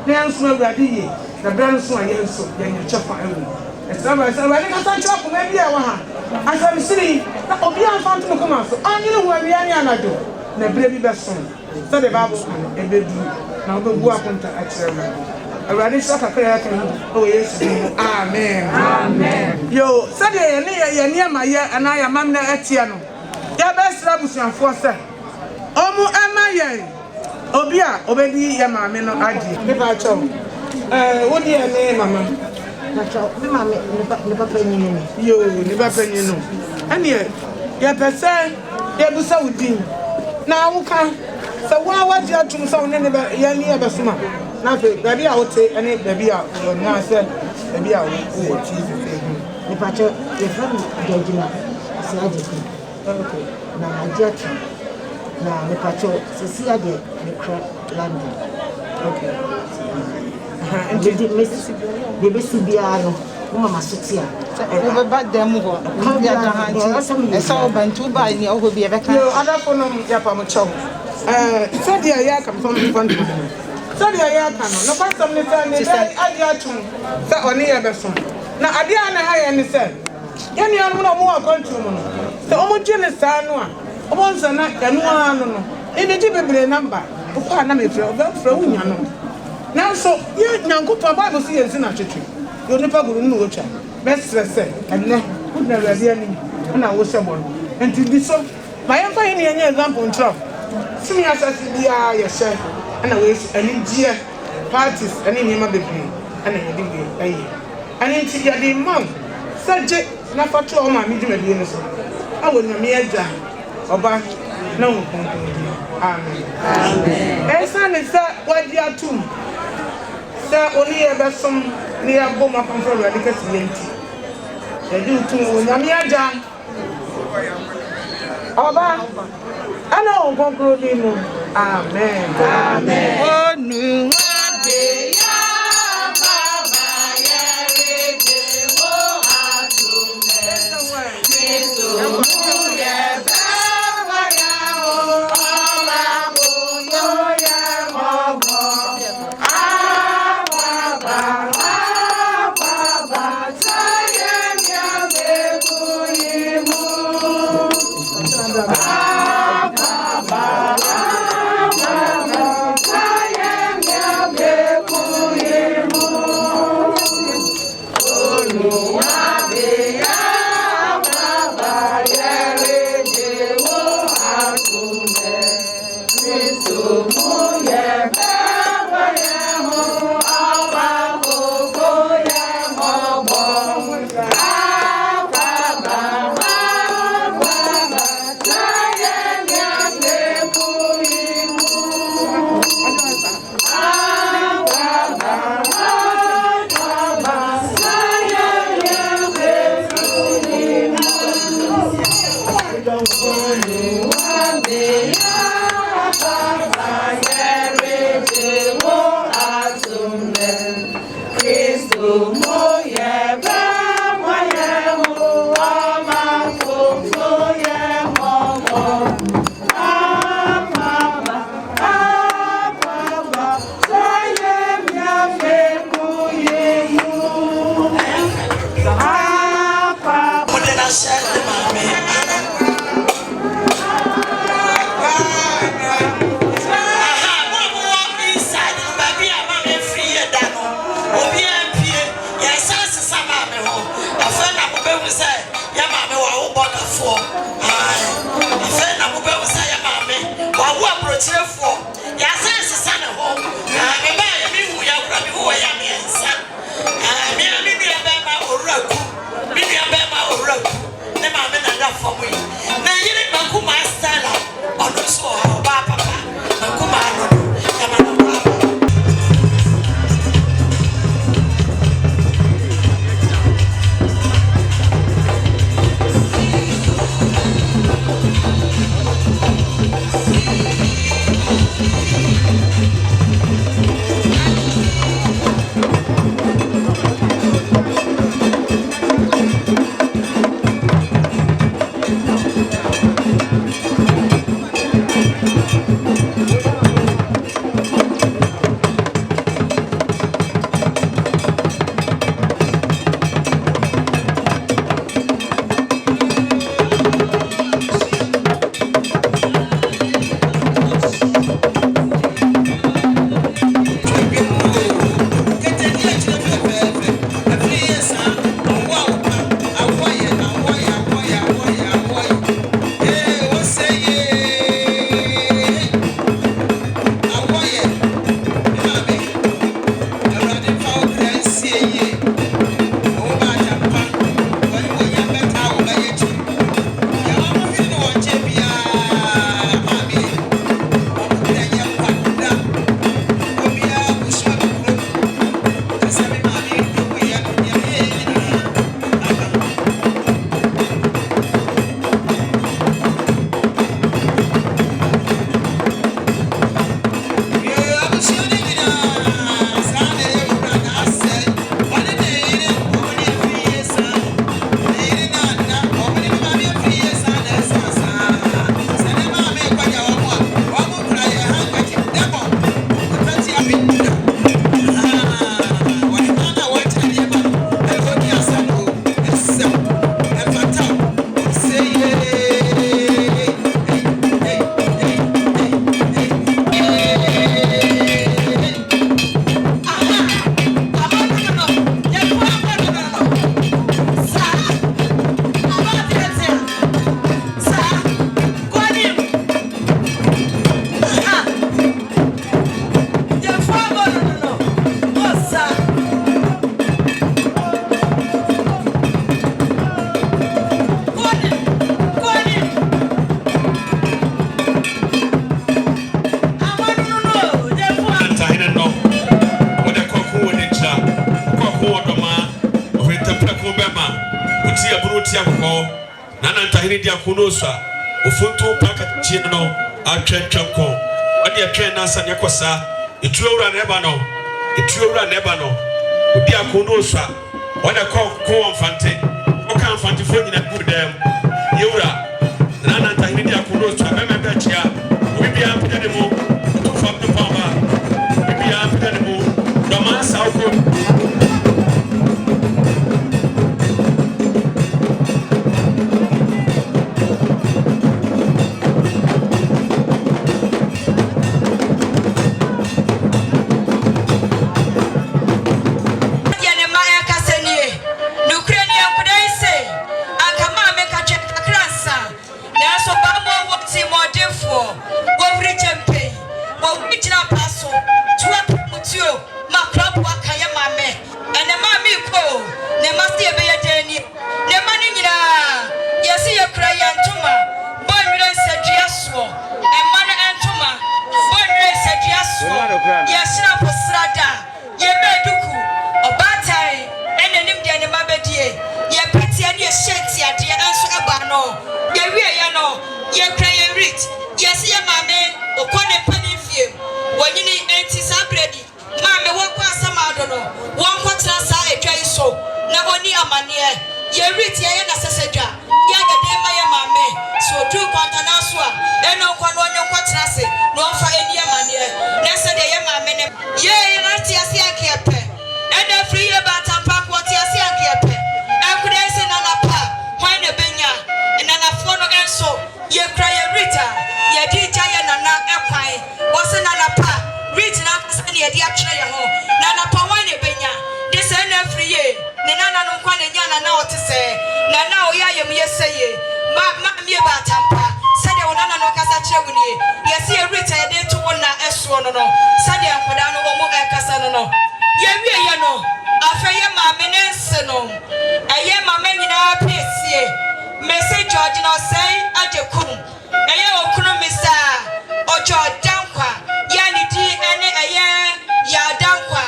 Then so ready, the brand so I so then you chop for him. As I said, when I got chop, maybe I want. As I'm sitting, that will be a phantom come out. So I knew where we are do. The baby best son. So the Bible and they do. Now the work on to actually. I already shot a prayer to oh yes, amen. Amen. Yo, Sunday near my year and I am Mamma Etiano. Ya best Rabusian for sir. Omo Emma Obia, Obedi Yamamino Adi. If I told what do you name, Mamma? Never penny. You never penny. And yet, ya per se, Yabusa would be. Now, can so why was your tomb so never Yanni Abasuma? Now, baby, I would say, and baby, I would now say, baby, I would cheese. The patcher, the friend Georgina, Osei Agyekum. Okay, now I jet. Now the patcher, Cecilia, the crap landing. Okay. And the Miss the Bessibiano, Mama Sotia. Over them, I saw Bantama in your will be a vacation. Other for no Yapamacho. Said the Agyekum from the Bantama. So the Agyekum, no part of the time, Agyekum, so on the other side. Now, I didn't hire any said. Any other more countryman. So, almost jealous, I know. Once a night, and one, in the typical number, of Panama from now, so you now go to Bible see as in a church. You never go to know what best say, and then put the ready and I was someone. And to be so, my empire any example in trouble. See me as I yes, sir. And I wish any dear parties, any name of the green, and I did a year. And into your demand, subject, not for 2 my medium against I will not mere or back no. Amen. And son is that what you are too. Sir, only about some near Boma from Radicus Yanti. They do too, Namiaja. Oba. I know, conclude him. Amen. Amen. Oh, no. Nana Ntahene Diakono so ofuntu paka tie no atwetwem ko odi atwen nansa ne kosa etuowura neba no odi akono so wona ko mfante oka mfante fo nyina gudem yewura Nana Ntahene Diakono so meme bechia bibia apede mu to fam to power bibia apede mu do mansa okro Georgina Osei Agyekum eye okunu misa ojo dankwa yani di ene ya dankwa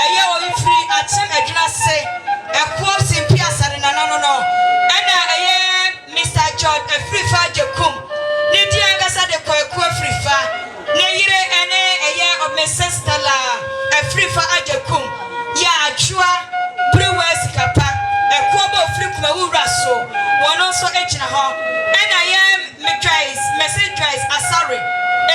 eye oyifri atem adwuna se ekwo simpi asare nanano no ena eye Mr. George Afrifa Agyekum ni di angasa de ekwo Afrifa ne yire ene eye of my sister la Afrifa Agyekum ya ajua brewers kapa ekwo bo free Kumawu-Ashanti one also ejina ho ena ye message asare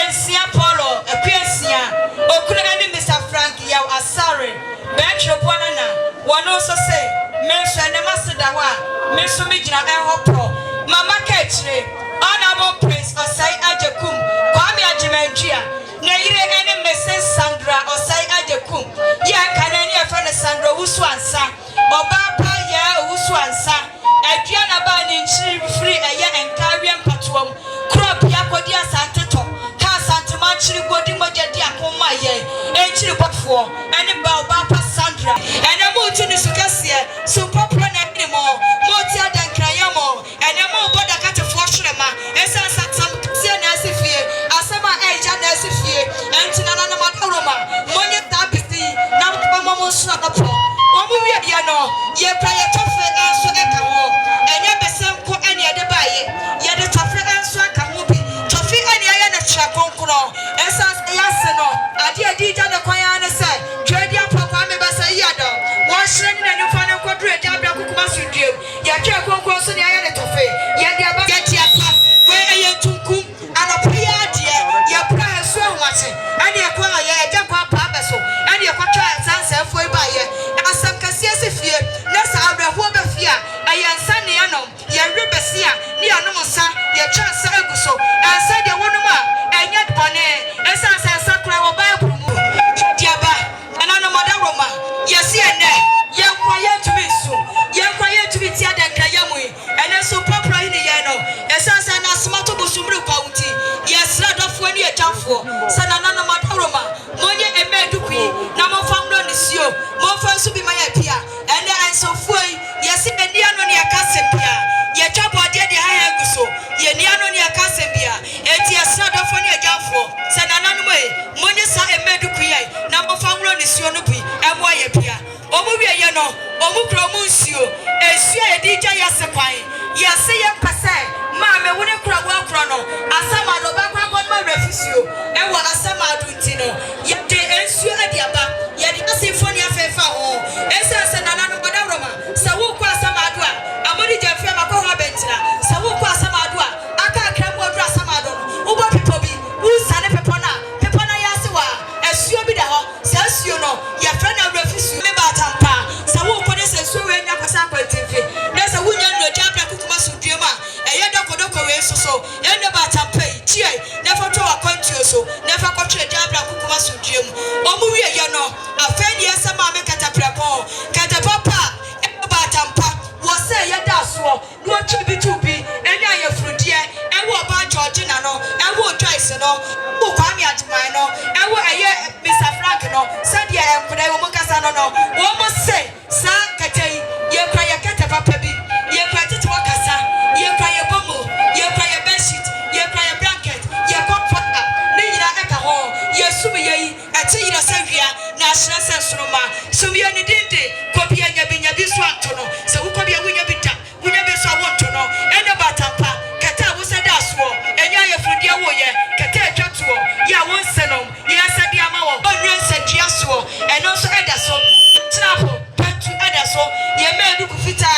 ensia polo ekwensia okuna ene Mr. Frank ya asare betro pona na one also say mention ne maseda wa mention me jina ehopro mama ketire honorable Prince Osei Agyekum kwame ajimenjia ne yire ene Mrs. Sandra Osei Agyekum ya kanani efene Sandra wusu ansa Obapa ya wusu ansa Adriana ba ni nchiri free eye enkawe mpatuom crop ya kodi asanteto ka asantema nchiri godi mojedi akoma ye enchiri bofo ene ba Obapa Sandra ene mo tini sukase super pro na ni mo ti adankraya mo ene mo boda katefo hwerema esa satam se na asifie asema eja na asifie entina na makaroma monye tabisi na mamo so apo omu wi ya no ye prayer tofe anso eka ho enye besem ko ene ye de baye ye de tofe anso aka ho bi tofe ene ye na tra konkoro esa ya se no ade adi ja ne kwan ne se twedi apakwa me basa yi ado wo hire ni na nyufa ne kodru edi abia Kumasi-Bantama ya twa konkoro so ne ye ne tofe ye de aba geti aka we eye tunkum anapia ade ye pra so ahwate ene ye kwa ye eja kwa pa abeso ene ye kwa twa sansa afoi baye asam kasia se fie na sa abraho be fie ayansa ne anom ye rebesia ne anom sa ye chansa eguso ansa de wonum a enya bone esa sansa kra wo bible mu diaba anano modaroma yesi ene ye kwaye tubisu ye kwaye tubiti adanka yamu ene so popra ni ye no esa sansa na smato busumru kwauti yesra dofo ni ejafo sana nano modaroma monye emedukui na mofamro ni sio mofa bi maya pia ene ansofoi yesi eniano ni akasepia ye twabode de ha eguso ye niano ni akasepia enti asada fo ni ejafo sanananu moye monye sa emeduku ye na mofamro ni sio no bi emo ye pia omu wie ye no omu kro mu nsio esua ye dija ya sekwan yɛse yɛ mpɛsɛ maame wo ne kura wo akora no asamado ba kwa kwa ma refusio ɛwɔ asamado nti no yɛde ensuo adiaba yɛde asifo ne afefa ho ɛsɛ nana no bodawroma sɛ wo kwa asamado a amodi jafia makɔ ho abɛntina sɛ wo kwa asamado a aka akra mu odura asamado no wo pipo bi wo sane pepo na yɛase wa asuo bi da hɔ sɛ asuo no yɛfrɛ na refusio me ba tampa sɛ wo kɔ de sɛ suo we nya kwasa akwantimfe na sɛ wo nya no jabra kukuma sudwema ɛyɛ dɔkɔdɔkɔ we so ɛne ba tampa tie na foto akwantuo so na fa kɔtwe jabra kukuma sudwem ɔmu wie yɛ no afɛ ne ɛsɛ ma me kataprapɔ katapapa ɛne ba tampa wo sɛ yɛ da soɔ no twi bi ɛne ayɛfrudie ɛwɔ ba Georgina no ɛwɔ Joyce no wo kwame adman no ɛwɔ ɛyɛ Mr Frank no sɛdeɛ ɛnkɔdɛ wo mu kasa no wo mu se sa katai yɛ kwa yɛ katapapa bi yɛ kwa tete wo kasa yɛ kwa yɛ bomo yɛ kwa yɛ bedsheet yɛ kwa yɛ blanket yɛ comforter ne nyina ɛka ho yɛ sum yɛ yi ɛte yira sɛ wia na ahyerɛ sɛ soroma sum yɛ ne dinde kɔbi nyabi so ato no sɛ wo kɔbi wunya bi da wunya bi so awonto no ɛne batampa kata wo sɛ da so ɛnya yɛ frudie wo yɛ kata atwato yɛ wo nsenom yɛ sɛ dia ma wo ɔnwe nsɛdua so ɛno nso ɛda so trapo patu ɛda so yɛ ma edu kufita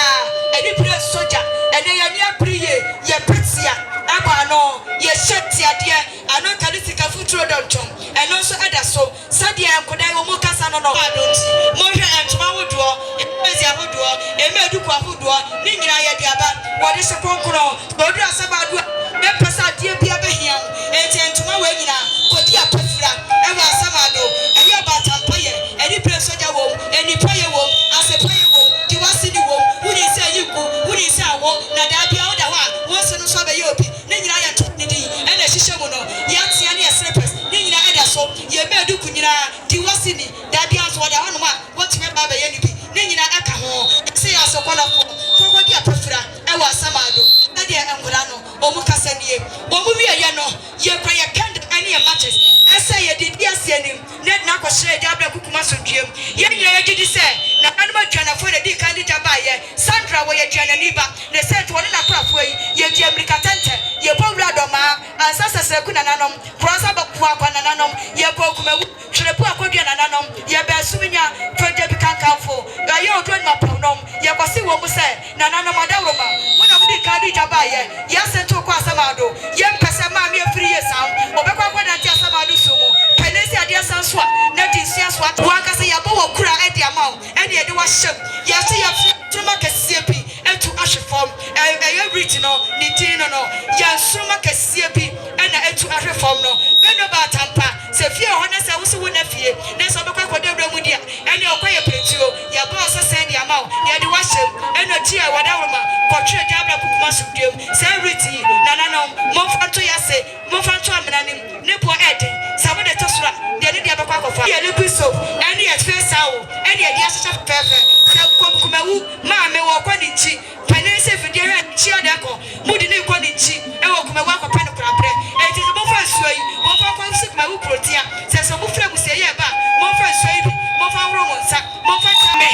ɛni pire soja ɛne yɛ ni Afriyie yɛ petia aba no yɛ hyɛti adeɛ ano kali sika futuro dɔntom ɛno nso ɛda so sɛdeɛ nkɔdan wo mu kasa no adonti mo hwɛ ɛntoma hodoɔ ɛmɛzi ahodoɔ ɛmɛdu kwa hodoɔ ne nyina yɛ de aba wɔde se konkoro odura sabadu ɛpɛsa adeɛ bia behia ɛnti ɛntoma wɔ nyina kodi apafira ɛwɔ asamado ɛyɛ batampa yɛ ɛni pire soja wɔ ɛni pɛyɛ wɔ asepɛyɛ wɔ diwasi ni wɔ wuni sɛ yiku wuni sɛ awo na da bia oda hɔ a wɔn so no so abɛyɛ obi ne nyina yɛ to ne din ɛna hyehyɛ mu no yɛatea ne yɛsrepɛs ne nyina ɛda so yɛmɛdu ku nyina diwasi ni da bia so oda hɔ no a wɔtumi ba bɛyɛ ne bi ne nyina aka ho sɛ yɛ asɔkɔlafo kɔkɔdi apafira ɛwɔ asamado ɛdeɛ ɛnkora no ɔmu kasa nie ɔmu wie yɛ no yɛkɔ yɛ candle ɛne yɛ matches ɛsɛ yɛde di ase anim ne na kɔhyerɛ de abra kukuma so duam yɛn nyina yɛgye di sɛ na anoma twanafo na di kan de gya baayɛ Sandra wɔ yɛ duanani ba ne sɛ to ne nakorafo yi yɛdi Amerika tɛntɛ yɛbɔ wura dɔmaa ansa sɛsɛku nananom kurɔsa bɛko akɔ nananom yɛbɔ Kumawu hwerepu akɔdua nananom yɛbɛ suminya fɛgya bi kankanfo yɛyɛ oduo ne mapɔnom yɛkɔse wɔ mu sɛ nananom adawroma mo na mo di kan de gya baayɛ yɛsɛ to kɔ asamado yɛmpɛ sɛ maame Afriyie sam ɔbɛkɔ akɔdante asamado so mu pɛnesi adeɛ san so a na di nsua so ato wankasa yɛbɔ wɔ kura ɛde ama wo ɛne yɛde wahyɛm yɛse yɛfrɛ troma kɛseɛ bi ɛtu ahwe fam ɛyɛ rite no ne din no yɛnsoroma kɛseɛ bi ɛna ɛtu ahwe fam no bɛno baatampa sɛ fie hɔ na sɛ wo se wo na fie na sɛ wobɛkɔ akɔdawura mu di a ɛne ɔkɔ yɛ prɛtuo yɛbɔ wo sɛ sɛn de ama wo yɛde wahyɛm ɛna ti a wɔdawroma kɔtwerɛ de abra kukuma so duam sɛ rite yi nananom momfa nto yɛ ase momfa nto amena nim ne boɔ ɛden sɛ wode to soro a deɛ ne deɛ bɛkɔ akɔfa yɛne bi so ɛne yɛfɛ saa wo ɛne yɛde ahyehyɛ fɛfɛ sɛ Kumawu maame wɔ kɔ ne nkyi panin sɛ fidie hwɛ nkyi ɔde kɔ mudi ne kɔ ne nkyi ɛwɔ Kumawu akɔpɛ ne korabrɛ ɛnti sɛ momfa nsuo yi momfa kɔ sɛ Kumawu kurotia sɛ sɛ mofrɛ mu sɛ yɛ ba momfa nsuo yi bi momfa nworo mo nsa momfa tame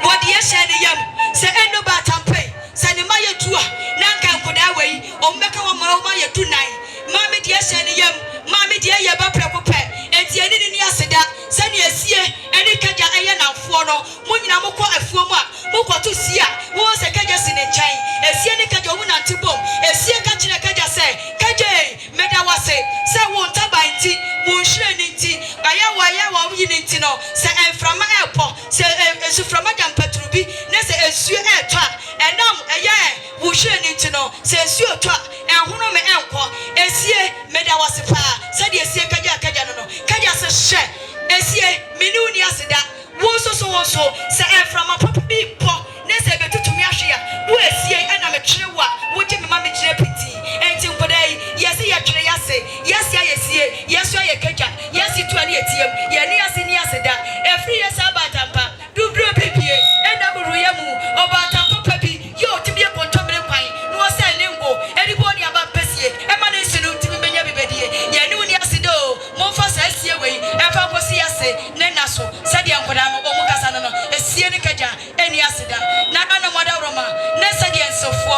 wɔde yɛhyɛ ne yam sɛ ɛno baatampa sɛ ne ma yɛ tu a na nka nkɔdaa wɔ yi ɔmbɛka wɔ ma yɛ tu nan maame deɛ hyɛ ne yam maame deɛ yɛ ba prɛko pɛ enti ɛne ne ni aseda sɛne asie ɛne kagya ɛyɛ namfoɔ no mo nyina mokɔ afuo mu a mokɔto sie a wo sɛ kagya si ne nkyɛn asie ne kagya wo nante bom asie ka kyerɛ kagya sɛ kagya meda wase sɛ wo ntaban nti wo nhwire ne nti ayɛ wɔ yi ne nti no sɛ ɛmframa ɛpɔ sɛ ɛsuframa gya mpaturu bi ne sɛ asuo ɛtɔ a ɛnam ɛyɛ wo nhwire ne nti no sɛ asuo tɔ a ɛhono me ɛnkɔ asie meda wase paa sɛdeɛ asie kagya no kagya sɛ hyɛ esie minu ni aseda wo so sɛ ɛframa papa bi pɔ ne sɛ betutumi ahwe a wo esie ɛna me twere wa wo gye me ma me kyerɛ piti enti nkɔdai yɛse yɛtwere yɛse ayɛsie yɛso ayɛ kagya yɛse tu ani etiem yɛne yɛse ni aseda Afriyie sa batampa dubro bibie ɛna buru yɛ mu ɔbatampa pa bi yɛ otimi kontomre kwan no wɔ sɛ ne ngo ɛdibo ni aba pesie ɛma ne sinu timi benya bibedie yɛne wo ni aseda o momfa sa esie wei ɛfa kɔsi yɛse ne na so sɛdeɛ nkɔda no ɔmo kasa no esie ne kagya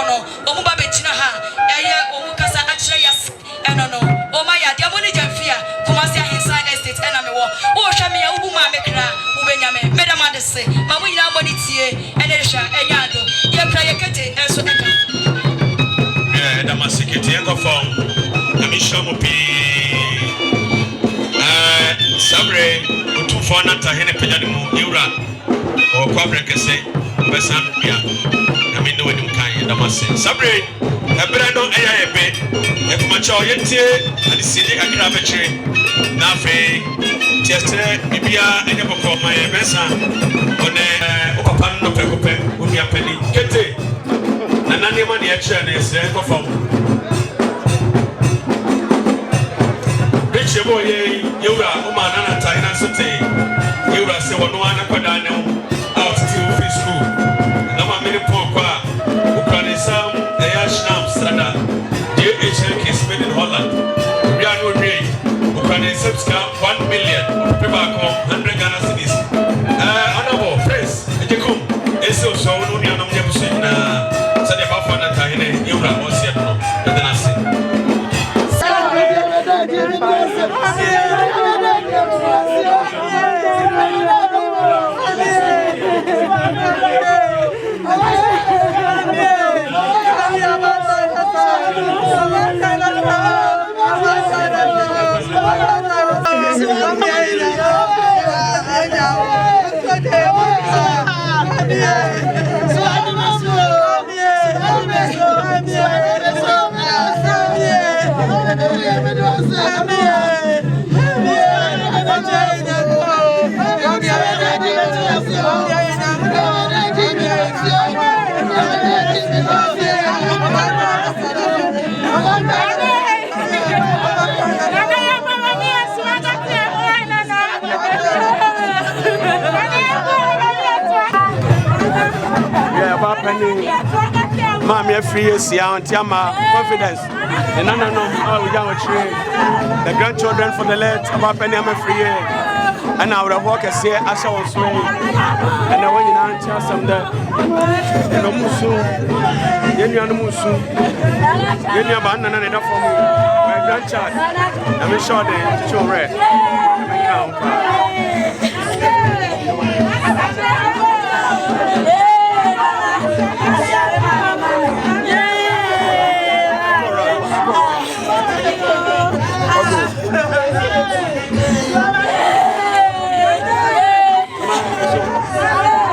no omu ba betina ha eye omu kasa akire yas eno no o ma ya dia moni jamfia Kumasi-Bantama estate ena me wo o hwa me ya ubu ma me kra ubenya me medam adese ma mu nyina moni tie ene hwa enyado ye kra ye kete enso eka da masiketi yengo form na mishomo pi sabre utufo na tahene pejade mu yura o kwabre kese besan bia na me no wanim kan da mase sabre ebere no eya ebe ekumacha oyentie adisije kakra bechire na fe tiestre bibia enye boko maye besa one okopan no pekope obi apeli kete na nani ma ne ekye na ese enkofa Chebo ye yura uma nana taina sote yura se wono ana kwada ne out till free school na ma mini po kwa ukane sam eyashnam strada DHL is made in Holland we are no way ukane subscribe 1 million people come 100 Ghana cedis honorable Prince Agyekum eso so no ni anam nyabusu na se de ba fa na taina yura osie no de na se Mami Afriyie sia Antiama confidence and no we the grandchildren for the late Obaapanin Afriyie and our workers here Asha on sway and the one in Antia some there no musu yenu musu yenu banana na for me my grandchild I'm sure they show red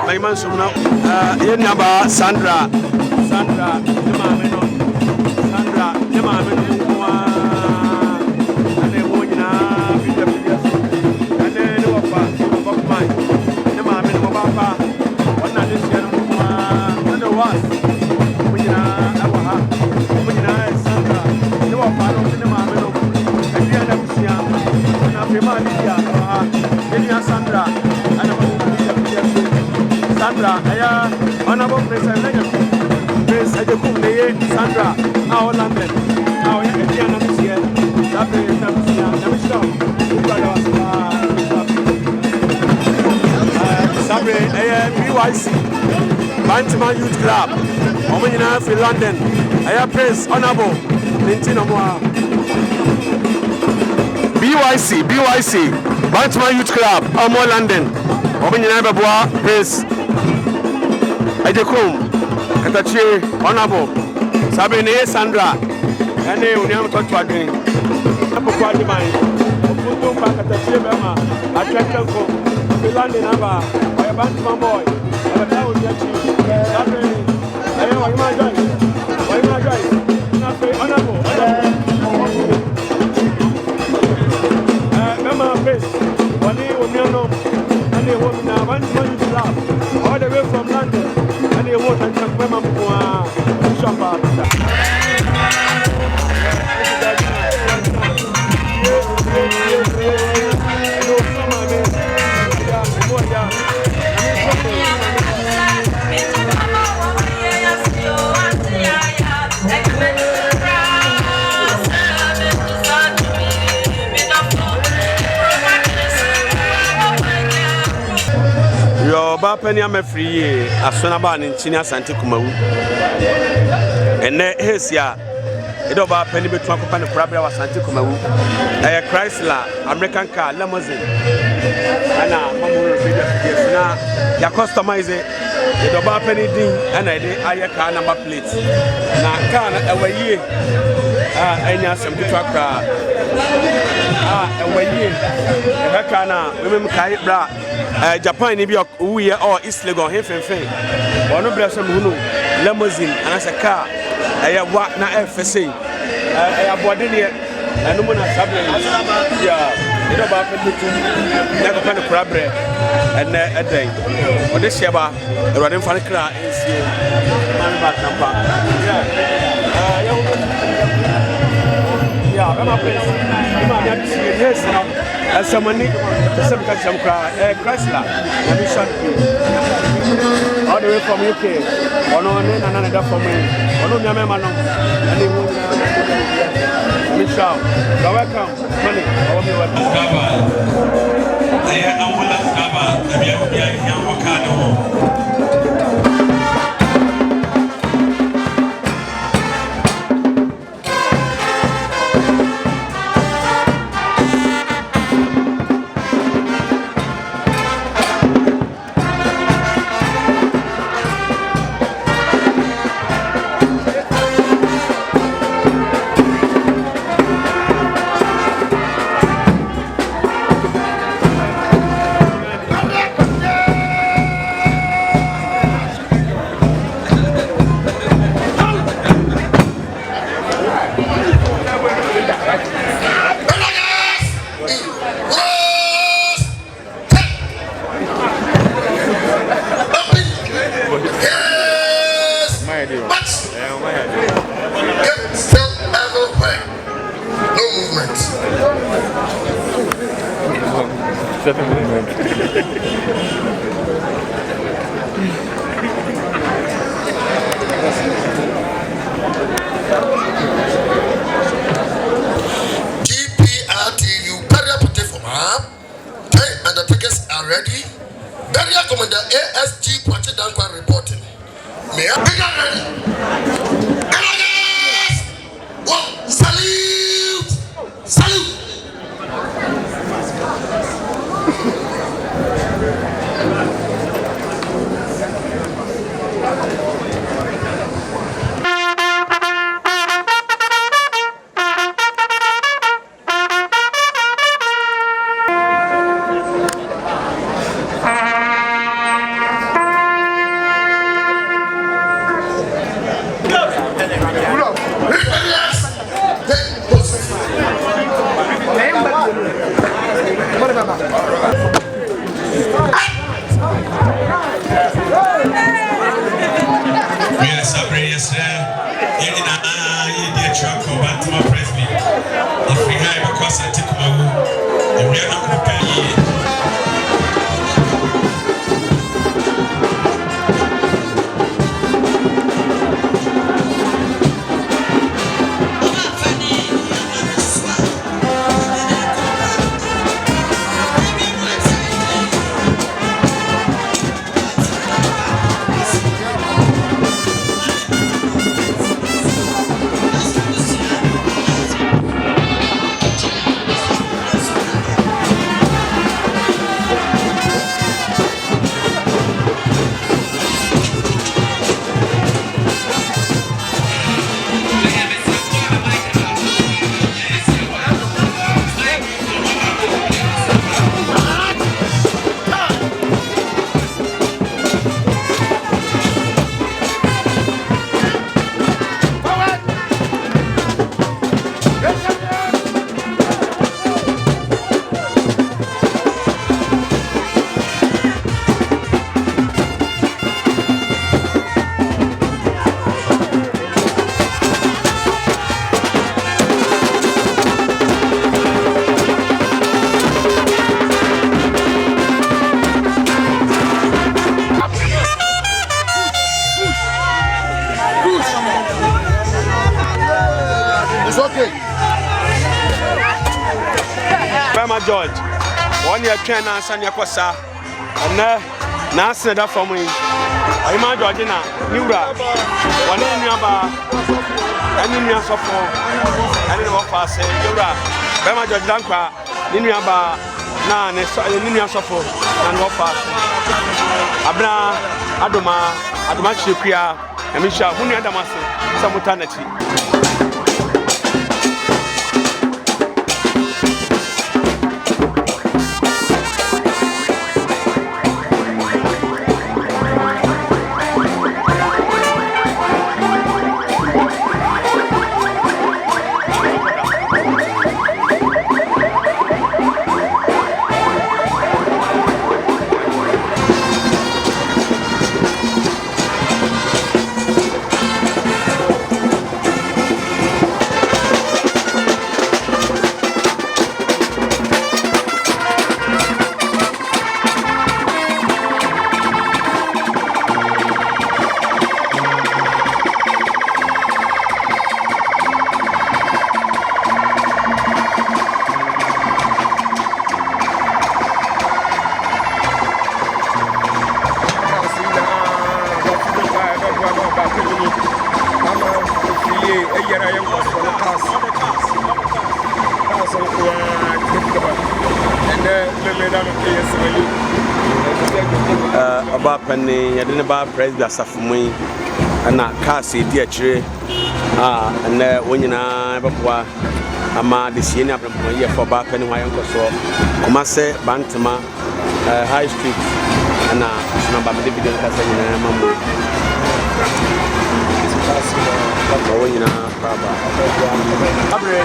my man sumna yenaba Sandra the mama no Sandra the mama no ane wonyina bidabia ane ne wafa bokman the mama no baba wana disia no ane was wonyina awaha wonyina Sandra the wafa no the mama no abia na busia na prima dia enya Sandra ana Sandra, aya honorable Presbyterian Cemetery, Sandra, our London, our Indiana Museum, Sabre, BYC, Bantama Youth Club, Omina for London, aya Prince Honorable, Nintino Moa. BYC, Bantama Youth Club, Omo London, Omina Babua, Prince Agyekum, Katachi, Honorable, Sabine Sandra, and they will never touch what doing. Apopati mine, Oputum Katachi Bema, Agyekum, London Aba, or a Bantama boy, or a town Yachi, Sabine, I know my guys, Honorable, Mama Face, one day will know, and they will now want to laugh all the way from London. They want to come from Obaapanin Afriyie asonaba ne nchini asante Kumawu ene hesia edo Obaapanin betu akopa ne kurabra wa asante Kumawu Chrysler American car limousine ana mamuru video na ya customize edo Obaapanin din ana ide aye car number plate na car na awayie enya asem kutu akra awayie eka na wemem kai bra Japan ni bi uye or East Legon hefenfen ono brasem hunu limousine anasa car aya wa na FSA aya bode ne anu mo na sabre ya edo Obaapanin tu ya ko pan kurabre ene eden ode sheba erode mfa kra ensie man ba tampa ya I'm a place. Yes, as somebody, some Chrysler, all the way from UK, one on another for me, one on Yamano, and Michelle, welcome, money, Bantama Presbyterian Cemetery, and we are not prepared. George, 1 year train and Sanya Kosa, and na asene da from yi oyima Georgina niwura wone nuaba ani nua sofo ani wo fa se niwura bema Georgina kwa ni nuaba na ne ni nua sofo na wo fa abna adoma chekua emisha hunu adamase samuta na chi Obaapanin yadene ba Presbyterian Cemetery ana kasi di akire na wonyina beboa ama de sie ni abrampo ye for Obaapanin wa yankoso Kumasi-Bantama High Street ana number de video kasa nyina mamu wonyina baba abre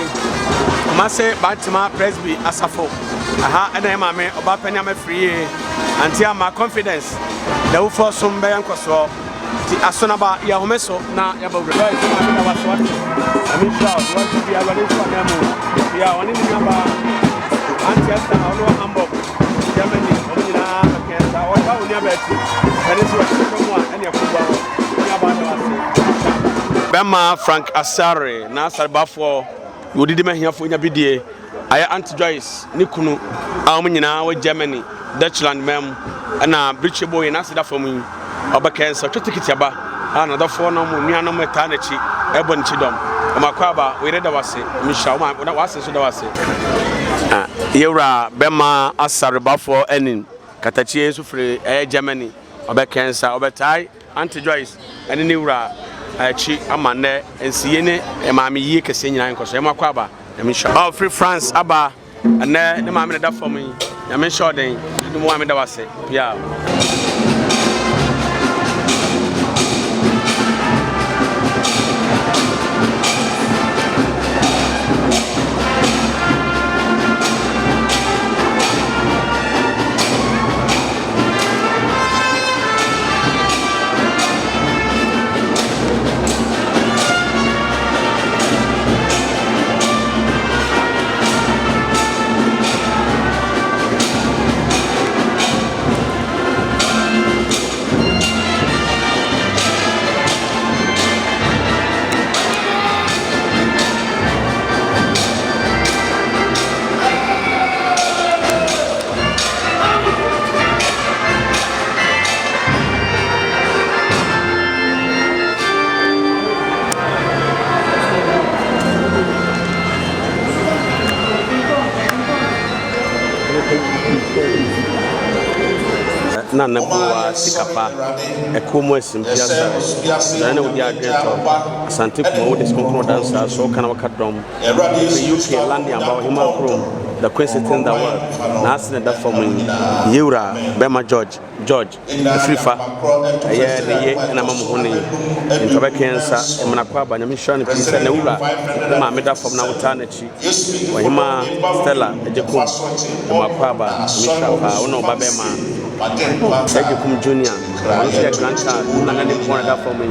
Kumasi-Bantama Presby asafo aha ana mame Obaapanin am Afriyie anti ama confidence da wo for some be yankoso ti asonaba ya homeso na ya bawre right na waswa ami shout want to be aware for na mo ya woni ni namba anti asta ono hamburg germany omina makenta o ba oni abati ani so ko mo ani akugba ni abata wase bema Frank Asare na asarbafo wodidi mahiafo nya bidie aya anti Joyce ni kunu a omnyina wo Germany Dutchland mem na British boy na sida from obakensa twitikiti aba ana da fo no mu nuano meta na chi ebo nchi dom amakwaba we reda wase misha ma wase so da wase yewra bema asareba for enin katachie so free Germany obakensa obetai anti Joyce eni niwra chi amane ensiye ne maami yie kese nyina nkoso amakwaba misha free France aba na ne maami da for me ya me sure den du mo ameda wase ya na nabuwa sikapa ekomo esimpiasa na wodi agreto asante kuma wodi skonkro dansa so kana wakadom the UK land about human room the quintet in the world na asene da from yewra bema George Afrifa ye na mamu hone ntobe kensa emna kwa banyame shwane pisa na wura ma meda from na wuta na chi wahima Stella Agyekum ma kwa ba mishafa wono ba bema Agyekum Junior one share grandchild na ngane pon da from me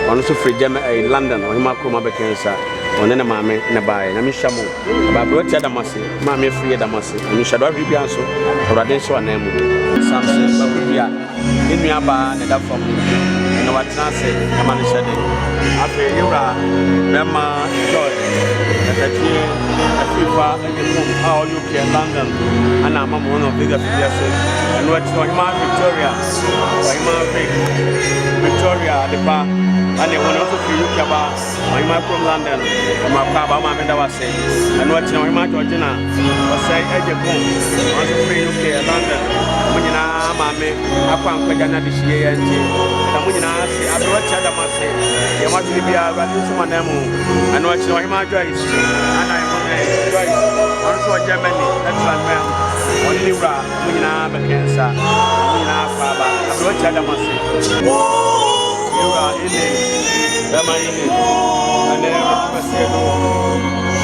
one so free jam London wahima kuma be kensa onene maame ne bae na mishamo ba bro tia damase maame free damase mishado ahwibia so awrade so anamu samse ba bia enu aba ne da from na watena se ema ne hyede afi yura Rema George Afriyie Afrifa Agyekum how you can London ana mama one of bigger figures and what Victoria Victoria the pa and they want also to look about my from London my papa my mother was saying and what Georgina Osei Agyekum also free UK London munyina mame akwa nkwagana de hie yanti na munyina se abro chada mase ye matuli bia radio so manamu and what my Joyce and I Joyce also Germany that's one man only bra munyina bekensa munyina baba abro chada mase you are in it Bantamahene and then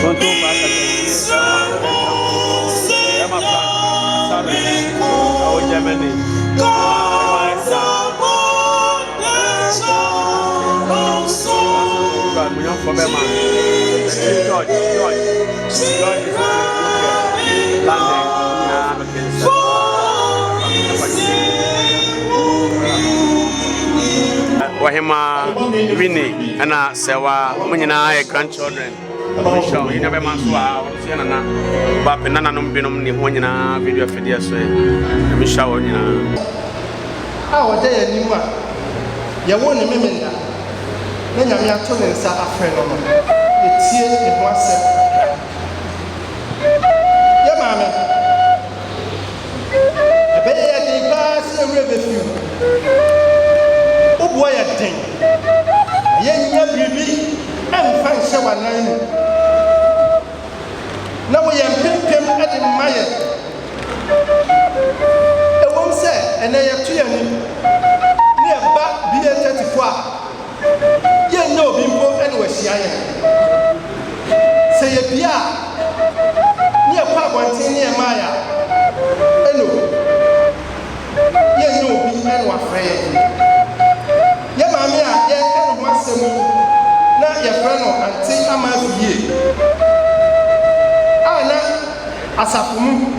Presbyterian Germany. Wahima Winnie and Sewa Munina grandchildren. Show you never man so Sienna Bapenana Numbinum Nihonina video for the Sway. We shower you. Our day and you are. You won't remember. Then I'm your tongue and sat a friend of mine. It's here in one second. Yeah, mammy. I bet you pass a river few. Oh, boy, a thing. Yen baby, and find someone. Now we am pim at the Maya. A woman said, and I have 2 near back be a 34. Yen no bimbo anyway, she I am. Say a pia near Papa near Maya. Hello. Yen no be anyone afraid. Ya mami a ye kan ho asemu na ye freno anti Afriyie ana asafumu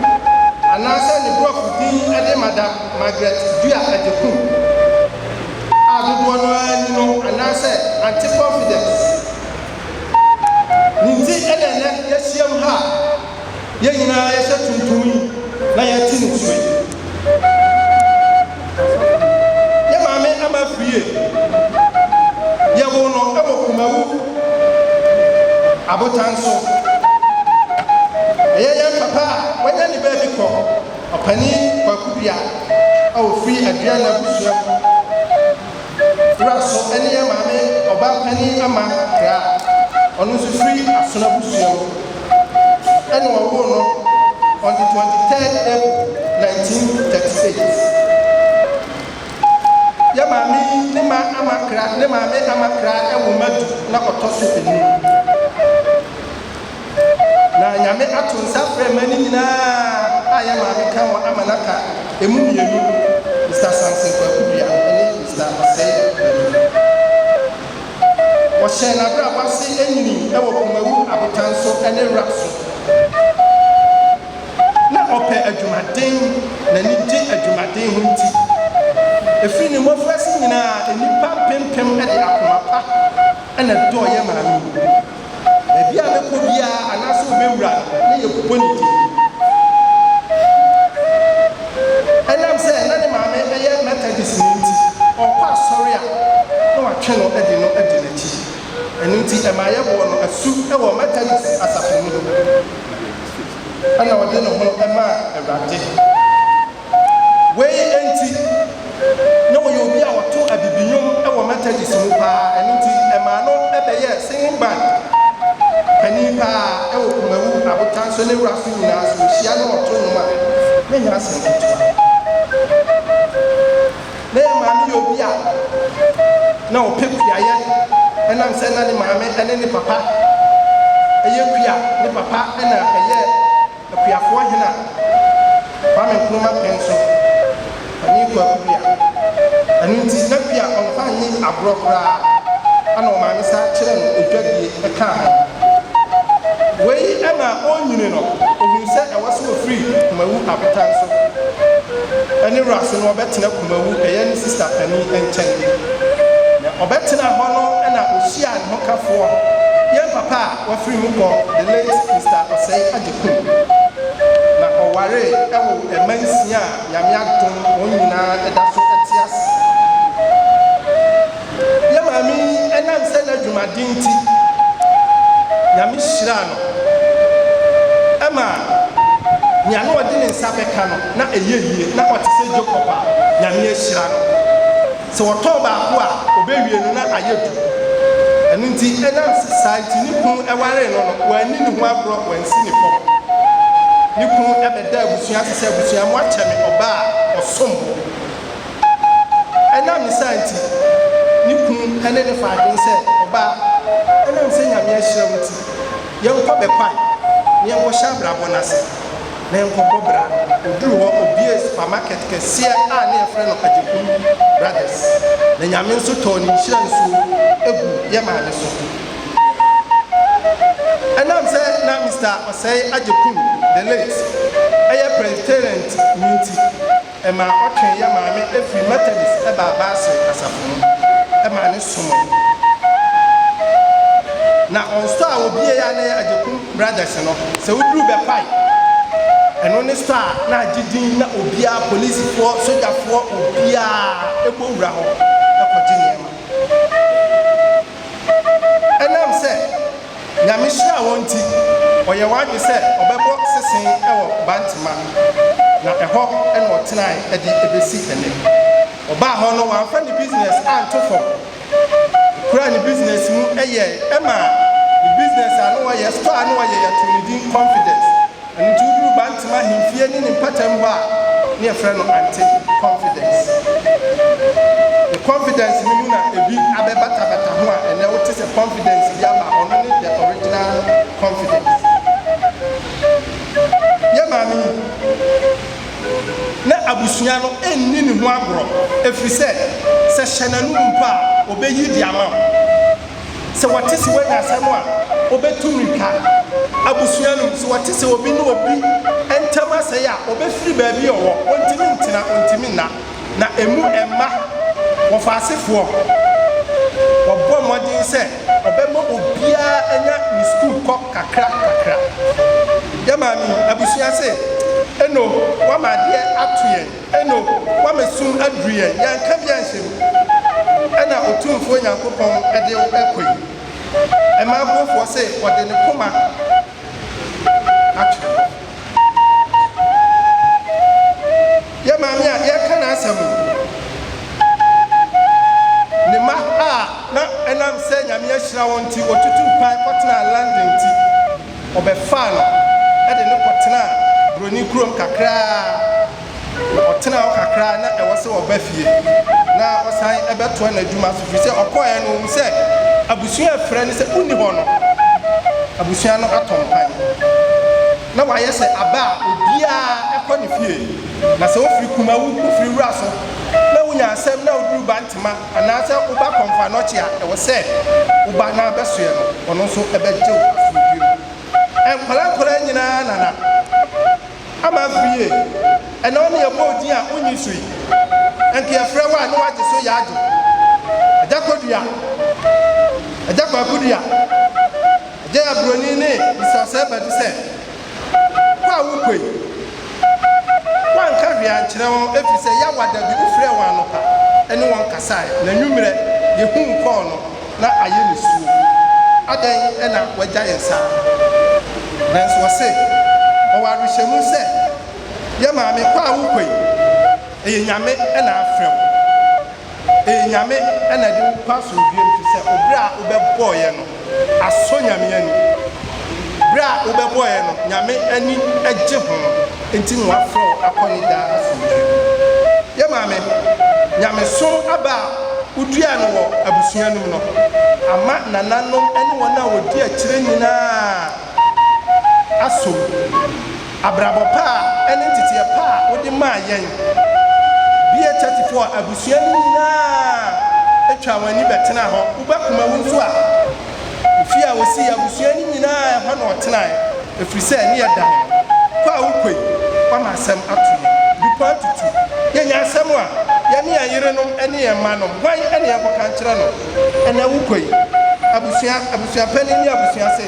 ana se ni prof din ade madam Margaret Agyekum adodo no ani no ana se anti confidence ninti ene ye hyiam ha ye nyina ye se tuntumi na ye ti ni suwe ya mami Afriyie ya wono abo kumawu abotanso ya papa wanya ni baby ko opani kwakubia au free Adriana busua raso ene ya mame Obaapanin ama kra onu so free asona busua ene wo wono on the 23rd April 1938 ya mami ne ma amakra ne mame amakra ewo madu na kotoso eni na nyame atonsa frɛ mani nyina aya mame kan wa amanaka emu mienu Mr. Samson Kwakubia ene Mr. Osei wo hyɛ na bra kwase enyini ewo Kumawu abotanso ene raso na ɔpɛ adwumaden na ni di adwumaden ho nti efiri ni mofrasi nyina enipa pempem de akomapa ena do ye maami bia beko bia anaso bewura ne ye poniti enam se na ne maami eye methodist nti okwa sorry a no watwe no edi nachi enunti e ma ye bo no asu e wo methodist asafemu do ana wode no ho e ma Awurade we enti no we obi a wato abibinyom e wo methodist mu pa enunti e ma no e be ye singing band pani pa e wo Kumawu abotanso ne wuraso nyina so hia no wato no ma me nya asem ketua na e ma mi obi a na o pepiaye enam se na ne maame ene ne papa eye kua ne papa ena eye akuafo hena pa me nkroma penso ani Kwakubia anunti na bia onfa nyi abrokra ana o maame sa kire no edwadie e ka wei ama onyini no ohun se e wose free Kumawu abotanso ani raso no obetena Kumawu eye ni sister pani enchen ɔbɛtena hɔ no ɛna ohyia ne ho kafoɔ yɛn papa a wafiri mu kɔ the late Mr. Osei Agyekum na ɔware ɛwɔ ɛmansia a nyame adom wɔn nyinaa ɛda so ɛte ase yɛ maame ɛnam sɛ n'adwumaden nti nyame hyira no ɛma nea no ɔde ne nsa bɛka no na ɛyɛ yie na ɔte sɛ Jacob a nyame ahyira no sɛ wɔtɔn baako a ɔbɛwie no na ayɛ du ɛno nti ɛnam society ne kun ɛware no no wɔani ne ho aborɔ wɔansi ne fam ne kun ɛbɛda abusua ase sɛ abusua mo akyɛ me ɔba a ɔsom ɛnam ne saa nti ne kun ɛne ne faadwen sɛ ɔba ɛnam sɛ nyame ahyira wo nti yɛnkɔ bɛkwan ne yɛnkɔhyɛ abrabɔ no ase na yɛnkɔbɔ bra oduru hɔ obie supermarket kɛseɛ a ne yɛfrɛ no Agyekum Brothers na nyame nso tɔɔ ne nhyira nsuo egu yɛ maame so ɛnam sɛ na Mr. Osei Agyekum the late ɛyɛ Presbyterian nti ɛma ɔtwe yɛ maame efiri Methodist ɛba abaase asafo no ɛma ne som na ɔnso a obie ya na Agyekum Brothers no sɛ woduru bɛpae ɛno ne sto a na agidin na obia polisifoɔ sogyafoɔ obia ɛbɔwura hɔ ɛkɔgye nneɛma ɛnam sɛ nyame hyira wɔn nti ɔyɛ wadwe sɛ ɔbɛbɔ sesen ɛwɔ Bantama na ɛhɔ ɛna ɔtenae ɛde ɛbɛsi ɛnɛ ɔbaa hɔ no wɔamfa ne business anto fam kura ne business mu ɛyɛ ɛma ne business a no wɔyɛ store a no wɔyɛ yɛto ne din confidence ɛno nti woduru Bantama hemfie ne ne mpatam hɔ a ne yɛfrɛ no anti-confidence the confidence no mu na ebi abɛbatabata ho a ɛnɛ wote sɛ confidence bi aba ɔno ne the original confidence yɛ maame na abusua no ɛnni ne ho agorɔ ɛfiri sɛ hyɛ n'anum mpo a ɔbɛyi di ama wo sɛ wɔte si wɔnya asɛm a ɔbɛtu mirika abusua no sɛ wɔte sɛ obi ne obi ɛntɛm asɛe a ɔbɛfiri baabi ɔwɔ ɔntimi ntena ɔntimi nna na emu ɛma wɔfa asefoɔ wɔbɔ mmɔden sɛ ɔbɛma obiara anya ne skuul kɔ kakra yɛ maame abusua sɛ ɛno wama adeɛ ato yɛn ɛno wama sum aduru yɛn yɛnka bi anhyɛ mu ɛna otumfoɔ Nyankopɔn ɛde ɛkɔ yi ɛma abofoɔ sɛ ɔde ne koma atwe yɛ maame a yɛka n'asɛm ne ma a na ɛnam sɛ nyame ahyira wɔn nti otutu kwan kɔtena London nti ɔbɛfaa no ɛde ne kɔtena Broni kurom kakraa ɔtena hɔ kakraa na ɛwɔ sɛ ɔba fie na ɔsan ɛbɛtoa n'adwuma so firi sɛ ɔkɔɛ no ɔhu sɛ abusua afrɛ ne sɛ wonni hɔ no abusua no atɔ mpan na wayɛ sɛ aba a obiara ɛkɔ ne fie na sɛ wofiri Kumawu wofiri wura so na wonya asɛm na woduru Bantama anaasɛ woba Komfo Anokye a ɛwɔ sɛ woba na abɛsoɛ no ɔno nso ɛbɛgye wo asomdwie mu ɛnkwara nyinaa nana ama Afriyie ɛna ɔne yɛbɔ odin a wonyi so yi ɛnka yɛfrɛ wo a ne wagye so yɛ agye agyakodua agyakwadua agya yɛ Broni ne bisasɛ bɛde sɛ kɔ a wokɔi wanka hwee ankyerɛ wɔn ɛfiri sɛ yɛawada bi wofrɛ wɔn anopa ɛne wɔn kasae na nwummerɛ yɛhu nkɔɔ no na ayɛ ne suo adɛn ɛna wagya yɛn saa nanso wɔ se ɔwɔ arehyɛmu sɛ yɛ maame kɔ a wokɔi ɛyɛ nyame ɛna afrɛ wo ɛyɛ nyame ɛna de wokɔ asomdwuem firi sɛ oberɛ a wobɛbɔɔyɛ no asɔ nyame ani berɛ a wobɛbɔɔyɛ no nyame ani agye ho enti na wafrɛ wo akɔ ne daa asomdwuem yɛ maame nyame so aba a wodua no wɔ abusua no mu no ama nananom ɛne wɔn a wɔdi akyirɛ nyinaa asom abrabɔ pa a ɛne nteteɛ pa a wode maa yɛn bia 34 abusua no nyinaa atwa wɔn ani bɛtena hɔ wobɛkoma wo nso a ofi a wɔsi abusua no nyinaa ɛhɔ na ɔtenae ɛfiri sɛ ne yɛ dan kɔ a wokɔi wama asɛm ato yɛ bipa atutu yɛnya asɛm a yɛne ayerenom ɛne yɛn mma nom hwan ɛne yɛnkɔka nkyerɛ no ɛnɛ wokɔ yi abusua panin ne abusua sɛ